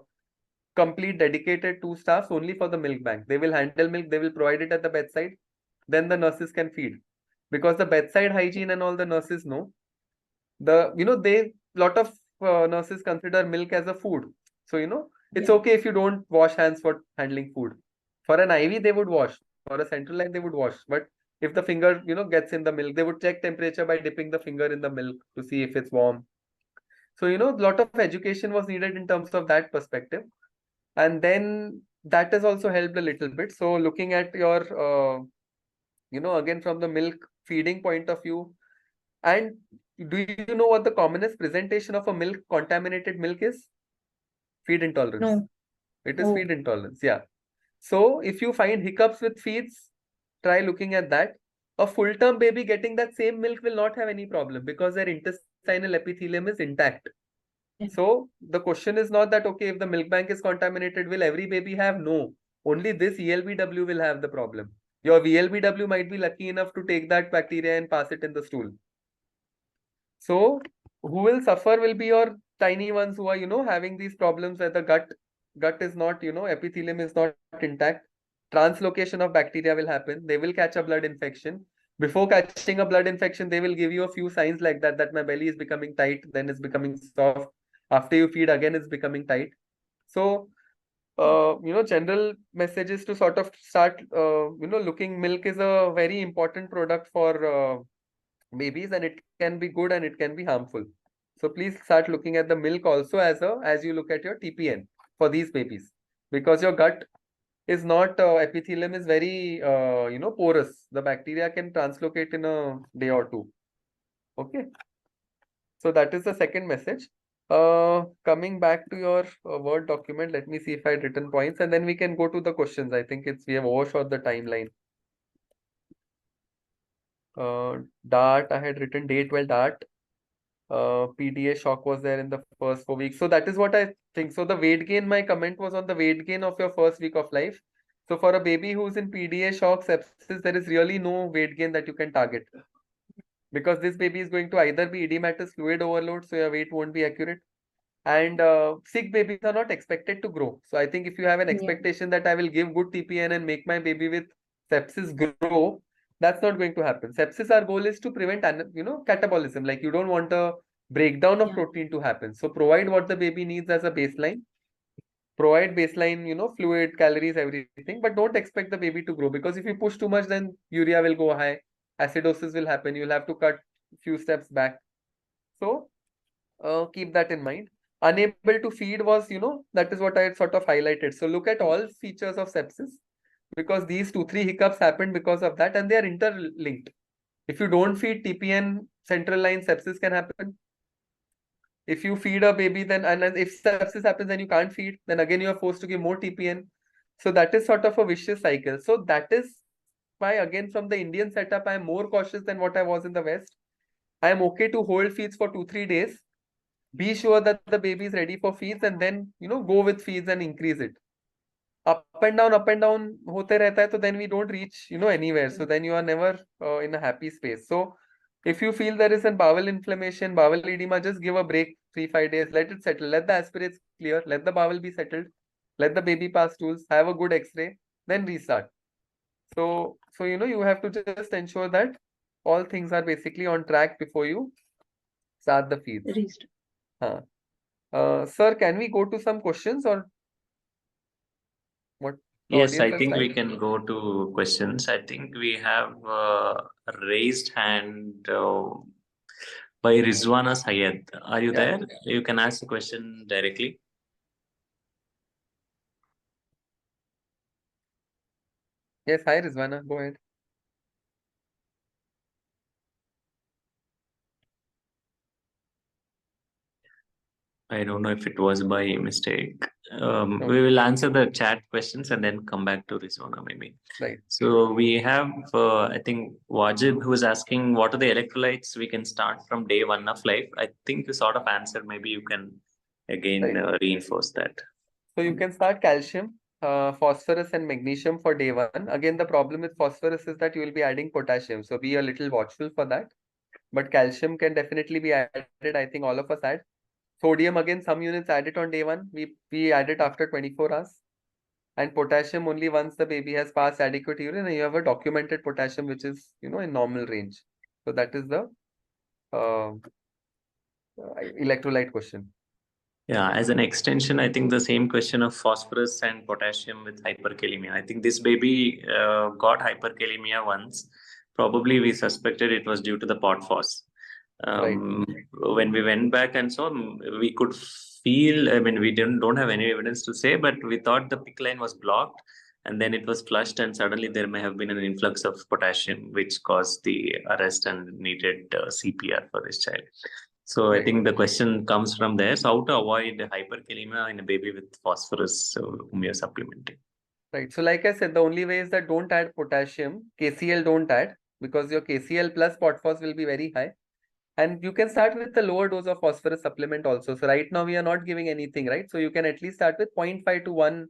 complete dedicated 2 staffs only for the milk bank. They will handle milk, they will provide it at the bedside, then the nurses can feed. Because the bedside hygiene and all the nurses know, lot of nurses consider milk as a food. So, it's okay if you don't wash hands for handling food. For an IV, they would wash. For a central line, they would wash. But if the finger, gets in the milk, they would check temperature by dipping the finger in the milk to see if it's warm. So, a lot of education was needed in terms of that perspective. And then that has also helped a little bit. So looking at your, again, from the milk feeding point of view, and do you know what the commonest presentation of a contaminated milk is? Feed intolerance. No. It is feed intolerance, yeah. So if you find hiccups with feeds, try looking at that. A full-term baby getting that same milk will not have any problem, because their intestinal epithelium is intact. So the question is not that, okay, if the milk bank is contaminated, will every baby have? No. Only this ELBW will have the problem. Your VLBW might be lucky enough to take that bacteria and pass it in the stool. So who will suffer will be your tiny ones who are, having these problems where the gut is not, epithelium is not intact. Translocation of bacteria will happen. They will catch a blood infection. Before catching a blood infection, they will give you a few signs like that my belly is becoming tight, then it's becoming soft. After you feed, again, it's becoming tight. So, general messages to sort of start, looking. Milk is a very important product for babies, and it can be good and it can be harmful. So please start looking at the milk also as you look at your TPN for these babies, because your gut is not, epithelium is very, porous. The bacteria can translocate in a day or two. Okay. So that is the second message. Coming back to your Word document, let me see if I had written points, and then we can go to the questions. I think we have overshot the timeline. DART, I had written day 12 DART. PDA shock was there in the first 4 weeks. So that is what I think. So the weight gain, my comment was on the weight gain of your first week of life. So for a baby who's in PDA shock sepsis, there is really no weight gain that you can target, because this baby is going to either be edematous fluid overload, so your weight won't be accurate. And sick babies are not expected to grow. So I think if you have an expectation that I will give good TPN and make my baby with sepsis grow, that's not going to happen. Sepsis, our goal is to prevent, catabolism. Like, you don't want a breakdown of protein to happen. So provide what the baby needs as a baseline. Provide baseline, fluid, calories, everything, but don't expect the baby to grow, because if you push too much, then urea will go high, acidosis will happen. You'll have to cut a few steps back. So keep that in mind. Unable to feed was, that is what I had sort of highlighted. So look at all features of sepsis, because these 2-3 hiccups happened because of that, and they are interlinked. If you don't feed TPN, central line sepsis can happen. If you feed a baby, then, and if sepsis happens and you can't feed, then again you are forced to give more TPN. So that is sort of a vicious cycle. So that is why, again, from the Indian setup, I am more cautious than what I was in the West. I am okay to hold feeds for 2-3 days. Be sure that the baby is ready for feeds, and then, go with feeds and increase it. up and down होते रहता है, तो then we don't reach, anywhere. So then you are never in a happy space. So if you feel there is a bowel inflammation, bowel edema, just give a break 3-5 days, let it settle, let the aspirates clear, let the bowel be settled, let the baby pass stools, have a good X-ray, then restart. So you have to just ensure that all things are basically on track before you start the feeds. Sir, can we go to some questions or what? Yes, I think we can go to questions. I think we have a raised hand by Rizwana Sayed. Are you there? You can ask the question directly. Yes, hi Rizwana, go ahead. I don't know if it was by mistake. We will answer the chat questions and then come back to Rizwana maybe. Right. So we have, I think, Wajid, who is asking what are the electrolytes we can start from day 1 of life. I think you sort of answered. Maybe you can again reinforce that. So you can start calcium, phosphorus and magnesium for day 1. Again, the problem with phosphorus is that you will be adding potassium. So be a little watchful for that. But calcium can definitely be added. I think all of us add. Sodium, again, some units add it on day 1. We add it after 24 hours. And potassium only once the baby has passed adequate urine and you have a documented potassium which is, in normal range. So that is the electrolyte question. Yeah, as an extension, I think the same question of phosphorus and potassium with hyperkalemia. I think this baby got hyperkalemia once. Probably we suspected it was due to the pot phos. When we went back and saw, we could feel, I mean, we don't have any evidence to say, but we thought the PICC line was blocked and then it was flushed and suddenly there may have been an influx of potassium which caused the arrest and needed CPR for this child. So I think the question comes from there. So how to avoid hyperkalemia in a baby with phosphorus whom you're supplementing? Right. So like I said, the only way is that don't add potassium. KCl don't add because your KCl plus pot phos will be very high. And you can start with the lower dose of phosphorus supplement also. So right now we are not giving anything, right? So you can at least start with 0.5 to 1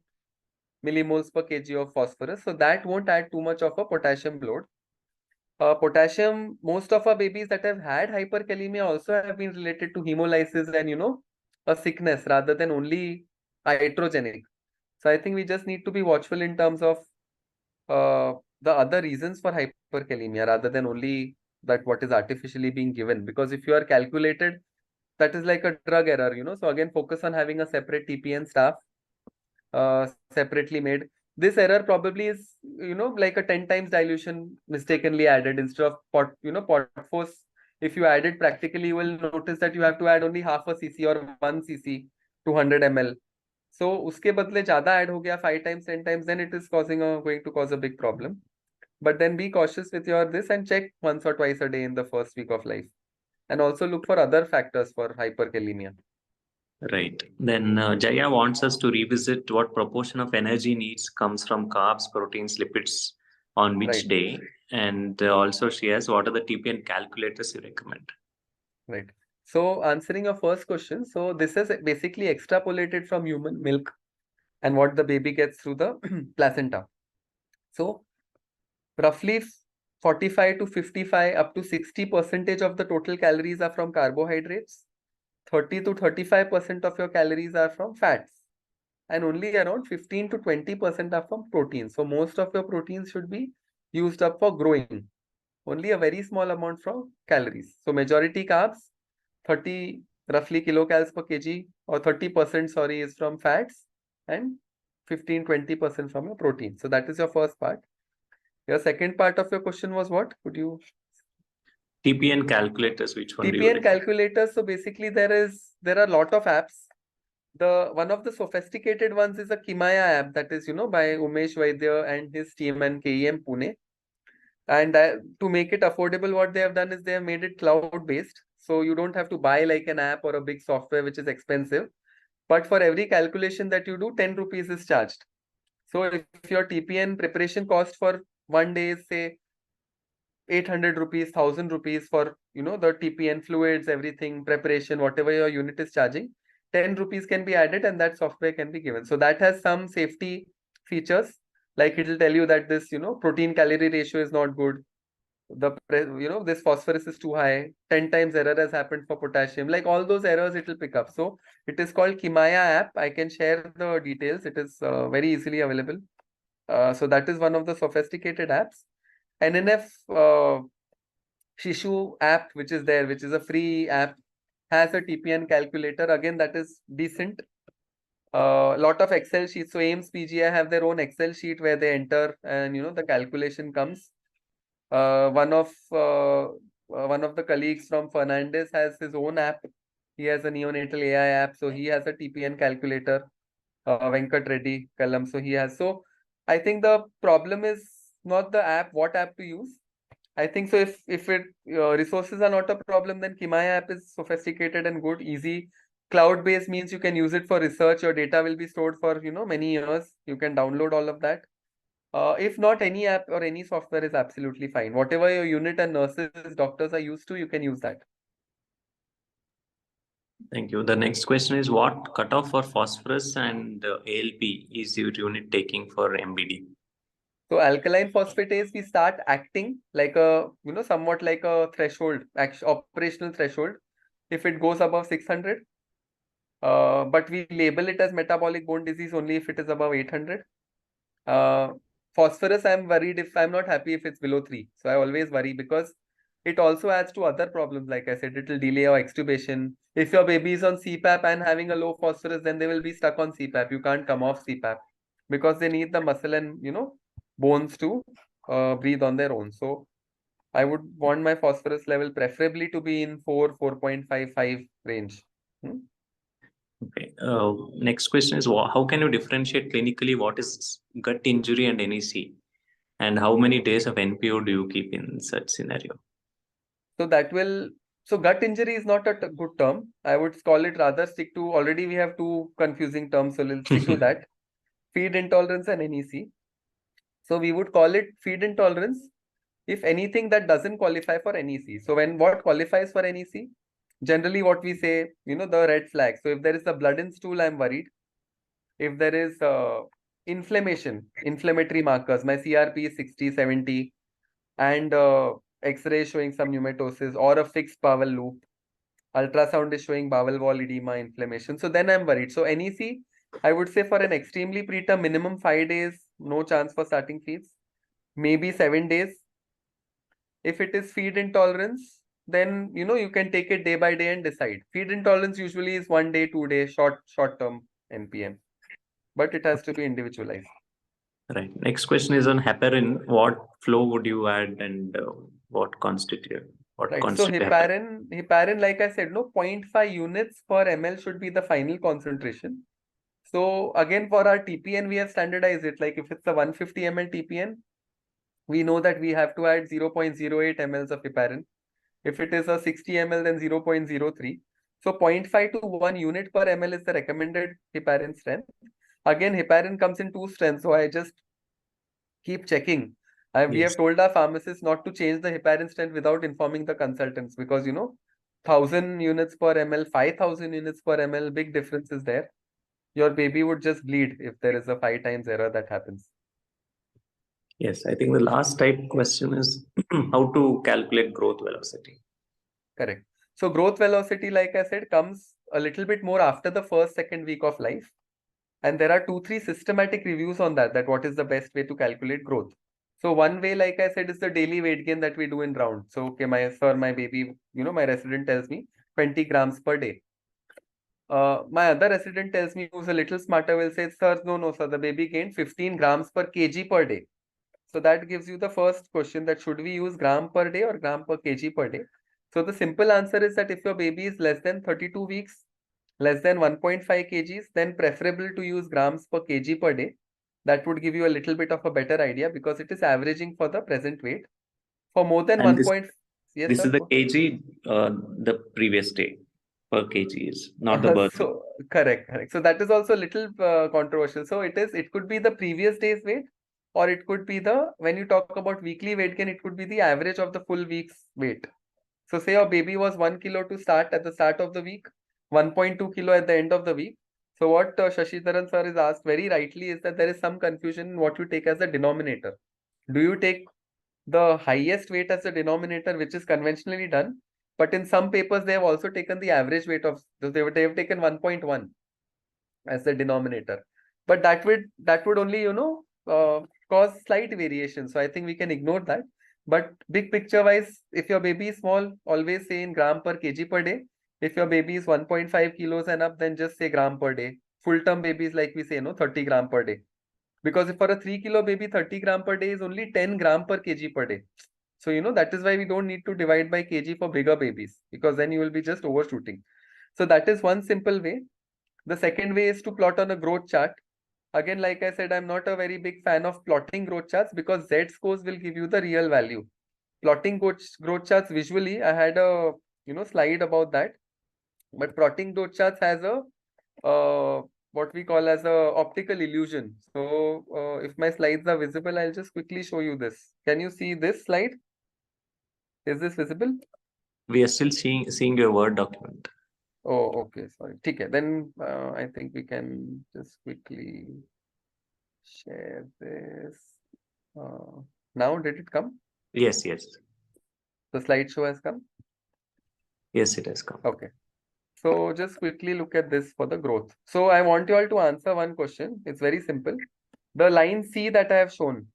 millimoles per kg of phosphorus. So that won't add too much of a potassium load. Potassium, most of our babies that have had hyperkalemia also have been related to hemolysis and, a sickness rather than only iatrogenic. So I think we just need to be watchful in terms of the other reasons for hyperkalemia rather than only that what is artificially being given. Because if you are calculated, that is like a drug error. So again, focus on having a separate TPN staff separately made. This error probably is, like a 10 times dilution mistakenly added instead of pot phos. If you add it practically, you will notice that you have to add only half a cc or 1 cc to 100 ml. So uske badle zyada add ho gaya 5 times, 10 times, then it is going to cause a big problem. But then be cautious with your this and check once or twice a day in the first week of life. And also look for other factors for hyperkalemia. Right. Then Jaya wants us to revisit what proportion of energy needs comes from carbs, proteins, lipids on which day. And also she asks, what are the TPN calculators you recommend? Right. So answering your first question, so this is basically extrapolated from human milk and what the baby gets through the placenta. So roughly 45 to 55 up to 60% of the total calories are from carbohydrates. 30 to 35% of your calories are from fats. And only around 15 to 20% are from proteins. So most of your proteins should be used up for growing. Only a very small amount from calories. So majority carbs, 30 roughly kilocalories per kg or 30% sorry is from fats and 15-20% from your protein. So that is your first part. Your second part of your question was what? Could you? TPN calculators, which one? TPN calculators. So basically there are a lot of apps. One of the sophisticated ones is a Kimaya app that is, by Umesh Vaidya and his team and KEM Pune. And to make it affordable, what they have done is they have made it cloud-based. So you don't have to buy like an app or a big software, which is expensive. But for every calculation that you do, 10 rupees is charged. So if your TPN preparation cost for one day is say 800 rupees, 1000 rupees for, the TPN fluids, everything, preparation, whatever your unit is charging, 10 rupees can be added and that software can be given. So that has some safety features, like it will tell you that this, protein calorie ratio is not good. This phosphorus is too high. 10 times error has happened for potassium. Like all those errors, it will pick up. So it is called Kimaya app. I can share the details. It is very easily available. So that is one of the sophisticated apps. NNF Shishu app, which is there, which is a free app, has a TPN calculator. Again, that is decent. Lot of Excel sheets. So AIMS PGI have their own Excel sheet where they enter and the calculation comes. One of the colleagues from Fernandez has his own app. He has a neonatal AI app, so he has a TPN calculator. Venkat Reddy Kalam, so he has. So I think the problem is not the app, what app to use. I think so. If resources are not a problem, then Kimaya app is sophisticated and good, easy. Cloud-based means you can use it for research. Your data will be stored for many years. You can download all of that. If not, any app or any software is absolutely fine. Whatever your unit and nurses, doctors are used to, you can use that. Thank you. The next question is, what cutoff for phosphorus and ALP is your unit taking for MBD? So alkaline phosphatase, we start acting like a, somewhat like a threshold, operational threshold. If it goes above 600, but we label it as metabolic bone disease only if it is above 800. Phosphorus, I'm worried if I'm not happy if it's below 3. So I always worry because it also adds to other problems. Like I said, it will delay your extubation. If your baby is on CPAP and having a low phosphorus, then they will be stuck on CPAP. You can't come off CPAP because they need the muscle and, bones to breathe on their own. So I would want my phosphorus level preferably to be in 4.55 range. Okay. Next question is, how can you differentiate clinically what is gut injury and NEC? And how many days of NPO do you keep in such scenario? So gut injury is not a good term. I would call it rather stick to, already we have two confusing terms, so let's stick to that. Feed intolerance and NEC. So we would call it feed intolerance if anything that doesn't qualify for NEC. So what qualifies for NEC? Generally what we say, the red flag. So if there is a blood in stool, I'm worried. If there is inflammatory markers, my CRP is 60, 70, and X-ray showing some pneumatosis or a fixed bowel loop. Ultrasound is showing bowel wall edema, inflammation. So then I'm worried. So NEC, I would say for an extremely preterm, minimum 5 days, no chance for starting feeds. Maybe 7 days. If it is feed intolerance, then you can take it day by day and decide. Feed intolerance usually is 1 day, 2 days, short term NPM, but it has to be individualized. Right. Next question is on heparin. What flow would you add and what constitute? Right. So heparin, like I said, 0.5 units per ml should be the final concentration. So again, for our TPN, we have standardized it. Like if it's a 150 ml TPN, we know that we have to add 0.08 mLs of heparin. If it is a 60 ml, then 0.03. So 0.5 to 1 unit per ml is the recommended heparin strength. Again, heparin comes in 2 strengths, so I just keep checking. We have told our pharmacists not to change the heparin strength without informing the consultants because 1,000 units per ml, 5,000 units per ml, big difference is there. Your baby would just bleed if there is a 5 times error that happens. Yes, I think the last type question is how to calculate growth velocity. Correct. So growth velocity, like I said, comes a little bit more after the first, second week of life. And there are 2-3 systematic reviews on that what is the best way to calculate growth. So one way, like I said, is the daily weight gain that we do in round. So, okay, my baby, my resident tells me 20 grams per day. My other resident tells me, who's a little smarter, will say, sir, no, sir, the baby gained 15 grams per kg per day. So that gives you the first question, that should we use gram per day or gram per kg per day? So the simple answer is that if your baby is less than 32 weeks, less than 1.5 kgs, then preferable to use grams per kg per day. That would give you a little bit of a better idea because it is averaging for the present weight. For more than 1. Yes, this sir? is the kg, the previous day per kg is not the birth. So correct. So that is also a little controversial. So it could be the previous day's weight, or it could be when you talk about weekly weight gain, it could be the average of the full week's weight. So say your baby was 1 kilo to start at the start of the week, 1.2 kilo at the end of the week. So what Shashidharan sir is asked very rightly is that there is some confusion in what you take as the denominator. Do you take the highest weight as the denominator, which is conventionally done? But in some papers, they have also taken the average weight of, they have taken 1.1 as the denominator. But that would only, cause slight variation. So I think we can ignore that. But big picture wise, if your baby is small, always say in gram per kg per day. If your baby is 1.5 kilos and up, then just say gram per day. Full term babies, like we say, 30 gram per day. Because if for a 3 kilo baby, 30 gram per day is only 10 gram per kg per day. So, that is why we don't need to divide by kg for bigger babies, because then you will be just overshooting. So that is one simple way. The second way is to plot on a growth chart. Again, like I said, I'm not a very big fan of plotting growth charts because Z scores will give you the real value. Plotting growth charts visually, I had a slide about that. But plotting growth charts has a what we call as a optical illusion. So if my slides are visible, I'll just quickly show you this. Can you see this slide? Is this visible? We are still seeing your Word document. Oh, okay. Sorry. Okay. Then I think we can just quickly share this. Now, did it come? Yes. The slideshow has come? Yes, it has come. Okay. So just quickly look at this for the growth. So I want you all to answer one question. It's very simple. The line C that I have shown,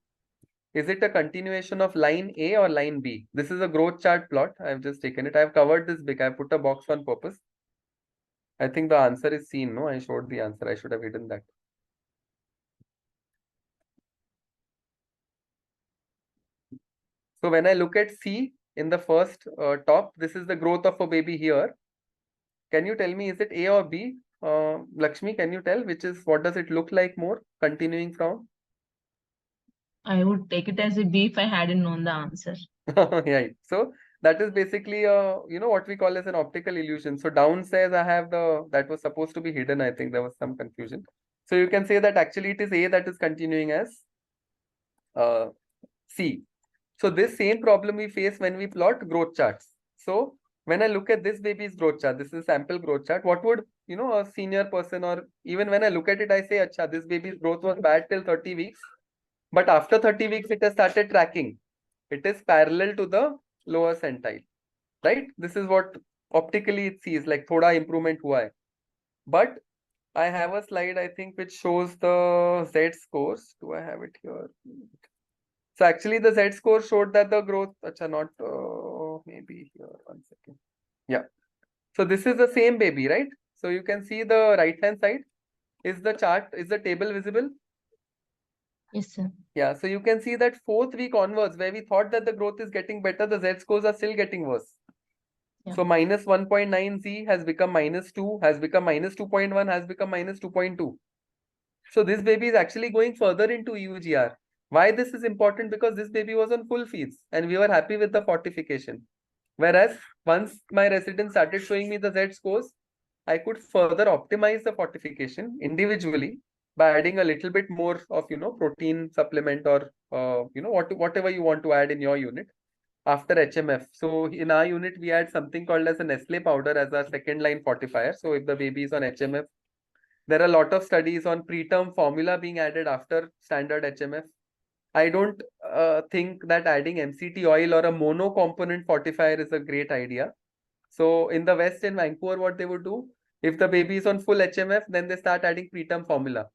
is it a continuation of line A or line B? This is a growth chart plot. I've just taken it. I've covered this big. I put a box on purpose. I think the answer is seen. No, I showed the answer. I should have hidden that. So when I look at C in the first top, this is the growth of a baby here. Can you tell me, is it A or B? Lakshmi, can you tell what does it look like more continuing from? I would take it as a B if I hadn't known the answer. Yeah. So that is basically what we call as an optical illusion. So downstairs I have that was supposed to be hidden. I think there was some confusion. So you can say that actually it is A that is continuing as C. So this same problem we face when we plot growth charts. So when I look at this baby's growth chart, this is sample growth chart, what would, a senior person, or even when I look at it, I say, acha, this baby's growth was bad till 30 weeks. But after 30 weeks, it has started tracking. It is parallel to the lower centile, right? This is what optically it sees, like thoda improvement hua hai. But I have a slide, I think, which shows the Z scores. Do I have it here? So actually the Z score showed that the growth, not maybe here, 1 second. Yeah. So this is the same baby, right? So you can see the right hand side. Is the table visible? Yes, sir. Yeah. So you can see that 4th week onwards, where we thought that the growth is getting better, the Z scores are still getting worse. Yeah. So minus 1.9 Z has become -2, has become -2.1, has become -2.2. So this baby is actually going further into EUGR. Why this is important? Because this baby was on full feeds and we were happy with the fortification. Whereas once my residents started showing me the Z scores, I could further optimize the fortification individually by adding a little bit more of, protein supplement or, whatever you want to add in your unit after HMF. So in our unit, we add something called as a Nestle powder as our second line fortifier. So if the baby is on HMF, there are a lot of studies on preterm formula being added after standard HMF. I don't think that adding MCT oil or a mono component fortifier is a great idea. So in the West, in Vancouver, what they would do, if the baby is on full HMF, then they start adding preterm formula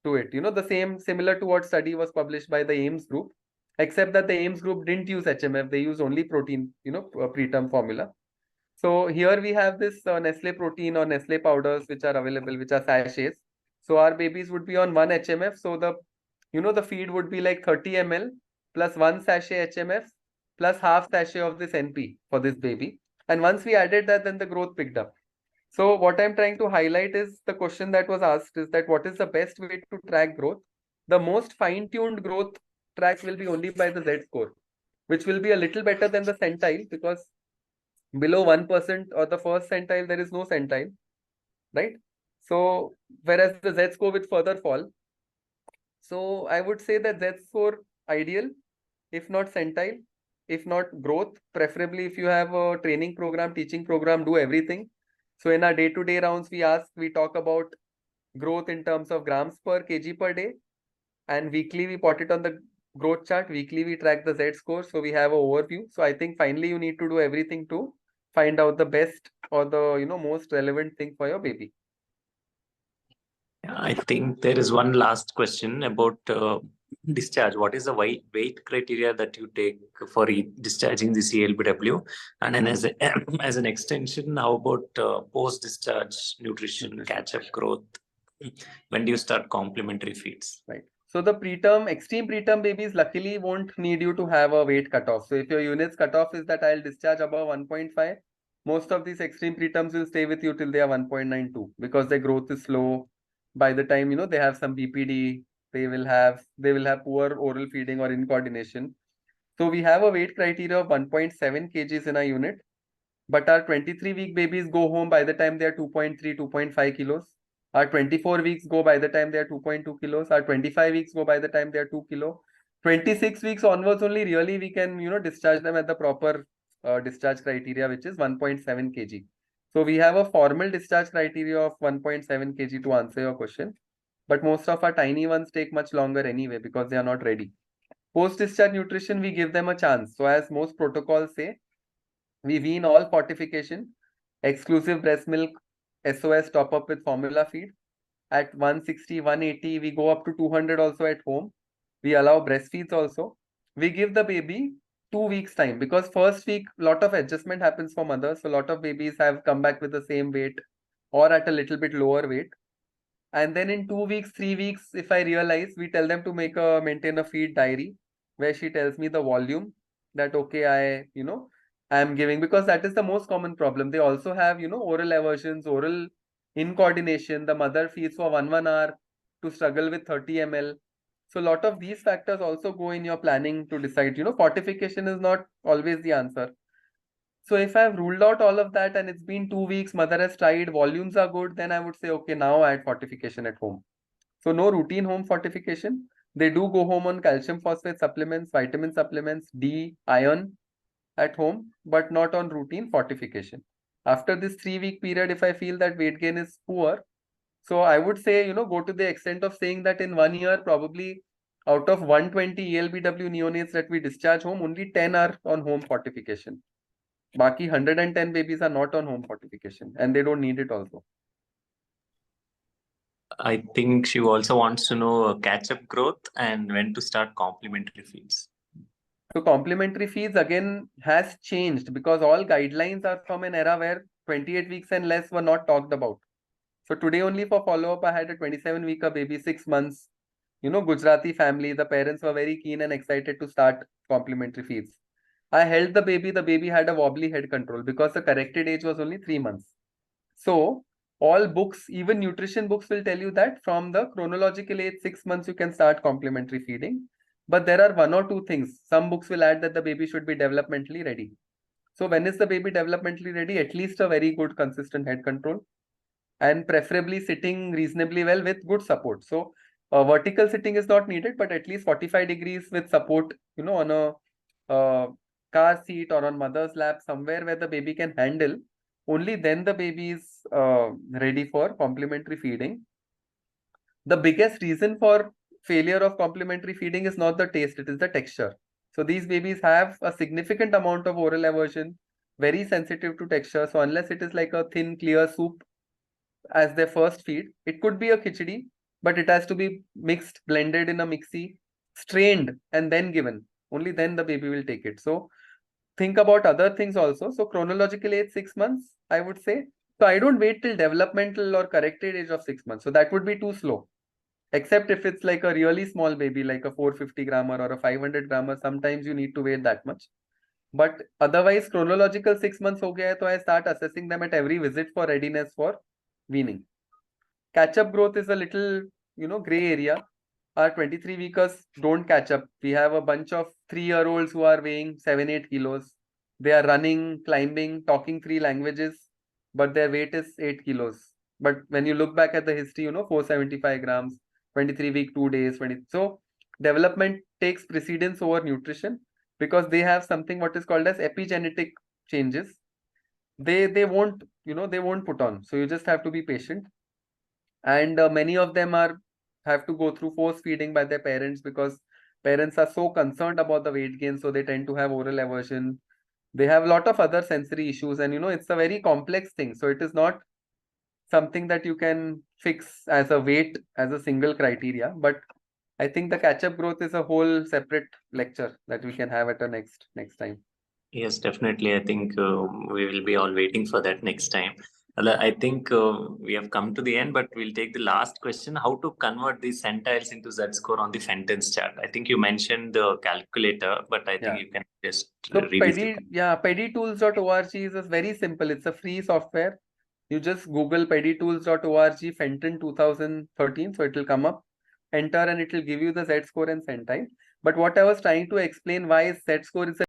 to it. Similar to what study was published by the Ames group, except that the Ames group didn't use HMF. They use only protein, preterm formula. So here we have this Nestle protein or Nestle powders, which are available, which are sachets. So our babies would be on 1 HMF. So the feed would be like 30 ml plus 1 sachet HMF plus half sachet of this NP for this baby. And once we added that, then the growth picked up. So what I'm trying to highlight is the question that was asked is that what is the best way to track growth? The most fine-tuned growth track will be only by the Z score, which will be a little better than the centile, because below 1% or the first centile, there is no centile, right? So whereas the Z score will further fall. So I would say that Z score ideal, if not centile, if not growth, preferably if you have a training program, teaching program, do everything. So in our day-to-day rounds, we talk about growth in terms of grams per kg per day, and weekly we plot it on the growth chart. Weekly we track the Z score, so we have an overview. So I think finally you need to do everything to find out the best or the most relevant thing for your baby. I think there is one last question about discharge. What is the weight criteria that you take for discharging this ELBW? And then as as an extension, how about post-discharge nutrition, catch-up growth? When do you start complementary feeds? Right. So the extreme preterm babies luckily won't need you to have a weight cutoff. So if your units cutoff is that I'll discharge above 1.5, most of these extreme preterms will stay with you till they are 1.92 because their growth is slow. By the time they have some BPD, they will have poor oral feeding or incoordination. So we have a weight criteria of 1.7 kgs in our unit, but our 23-week babies go home by the time they are 2.3, 2.5 kilos. Our 24 weeks go by the time they are 2.2 kilos. Our 25 weeks go by the time they are 2 kilo. 26 weeks onwards only really we can, discharge them at the proper discharge criteria, which is 1.7 kg. So we have a formal discharge criteria of 1.7 kg to answer your question. But most of our tiny ones take much longer anyway because they are not ready. Post-discharge nutrition, we give them a chance. So as most protocols say, we wean all fortification, exclusive breast milk, SOS top up with formula feed. At 160, 180, we go up to 200 also at home. We allow breastfeeds also. We give the baby 2 weeks time because first week, lot of adjustment happens for mothers. So a lot of babies have come back with the same weight or at a little bit lower weight. And then in 2 weeks, 3 weeks, if I realize, we tell them to maintain a feed diary where she tells me the volume that, okay, I am giving, because that is the most common problem. They also have, oral aversions, oral incoordination. The mother feeds for 1 hour to struggle with 30 ml. So a lot of these factors also go in your planning to decide, fortification is not always the answer. So if I've ruled out all of that and it's been 2 weeks, mother has tried, volumes are good, then I would say, okay, now add fortification at home. So no routine home fortification. They do go home on calcium phosphate supplements, vitamin supplements, D, iron at home, but not on routine fortification. After this 3-week period, if I feel that weight gain is poor, so I would say, go to the extent of saying that in 1 year, probably out of 120 ELBW neonates that we discharge home, only 10 are on home fortification. Baki 110 babies are not on home fortification and they don't need it also. I think she also wants to know catch-up growth and when to start complementary feeds. So complementary feeds again has changed because all guidelines are from an era where 28 weeks and less were not talked about. So today only for follow-up, I had a 27-week baby, 6 months. Gujarati family, the parents were very keen and excited to start complementary feeds. I held the baby had a wobbly head control because the corrected age was only 3 months. So all books, even nutrition books will tell you that from the chronological age 6 months, you can start complementary feeding. But there are 1 or 2 things. Some books will add that the baby should be developmentally ready. So when is the baby developmentally ready? At least a very good consistent head control and preferably sitting reasonably well with good support. So vertical sitting is not needed, but at least 45 degrees with support, on a car seat or on mother's lap, somewhere where the baby can handle. Only then the baby is ready for complementary feeding. The biggest reason for failure of complementary feeding is not the taste, it is the texture. So these babies have a significant amount of oral aversion, very sensitive to texture. So unless it is like a thin, clear soup as their first feed, it could be a khichdi, but it has to be mixed, blended in a mixie, strained, and then given. Only then the baby will take it. So think about other things also. So chronological age 6 months, I would say. So I don't wait till developmental or corrected age of 6 months. So that would be too slow. Except if it's like a really small baby, like a 450 grammer or a 500 grammer, sometimes you need to wait that much. But otherwise, chronological 6 months ho gaya, so I start assessing them at every visit for readiness for weaning. Catch-up growth is a little, gray area. Our 23-weekers don't catch up. We have a bunch of 3-year-olds who are weighing 7-8 kilos. They are running, climbing, talking 3 languages, but their weight is 8 kilos. But when you look back at the history, 475 grams, 23-week, 2 days, 20. So development takes precedence over nutrition because they have something what is called as epigenetic changes. They won't, they won't put on. So you just have to be patient. and many of them have to go through force feeding by their parents because parents are so concerned about the weight gain, so they tend to have oral aversion. They have a lot of other sensory issues, and it's a very complex thing. So it is not something that you can fix as a weight as a single criteria. But I think the catch-up growth is a whole separate lecture that we can have at a next time. Yes, definitely. I think we will be all waiting for that next time. I think we have come to the end, but we'll take the last question. How to convert these centiles into Z-score on the Fenton's chart? I think you mentioned the calculator, but I think you can just So revisit. peditools.org is very simple. It's a free software. You just Google peditools.org Fenton 2013, so it will come up. Enter and it will give you the Z-score and centile. But what I was trying to explain why Z-score is a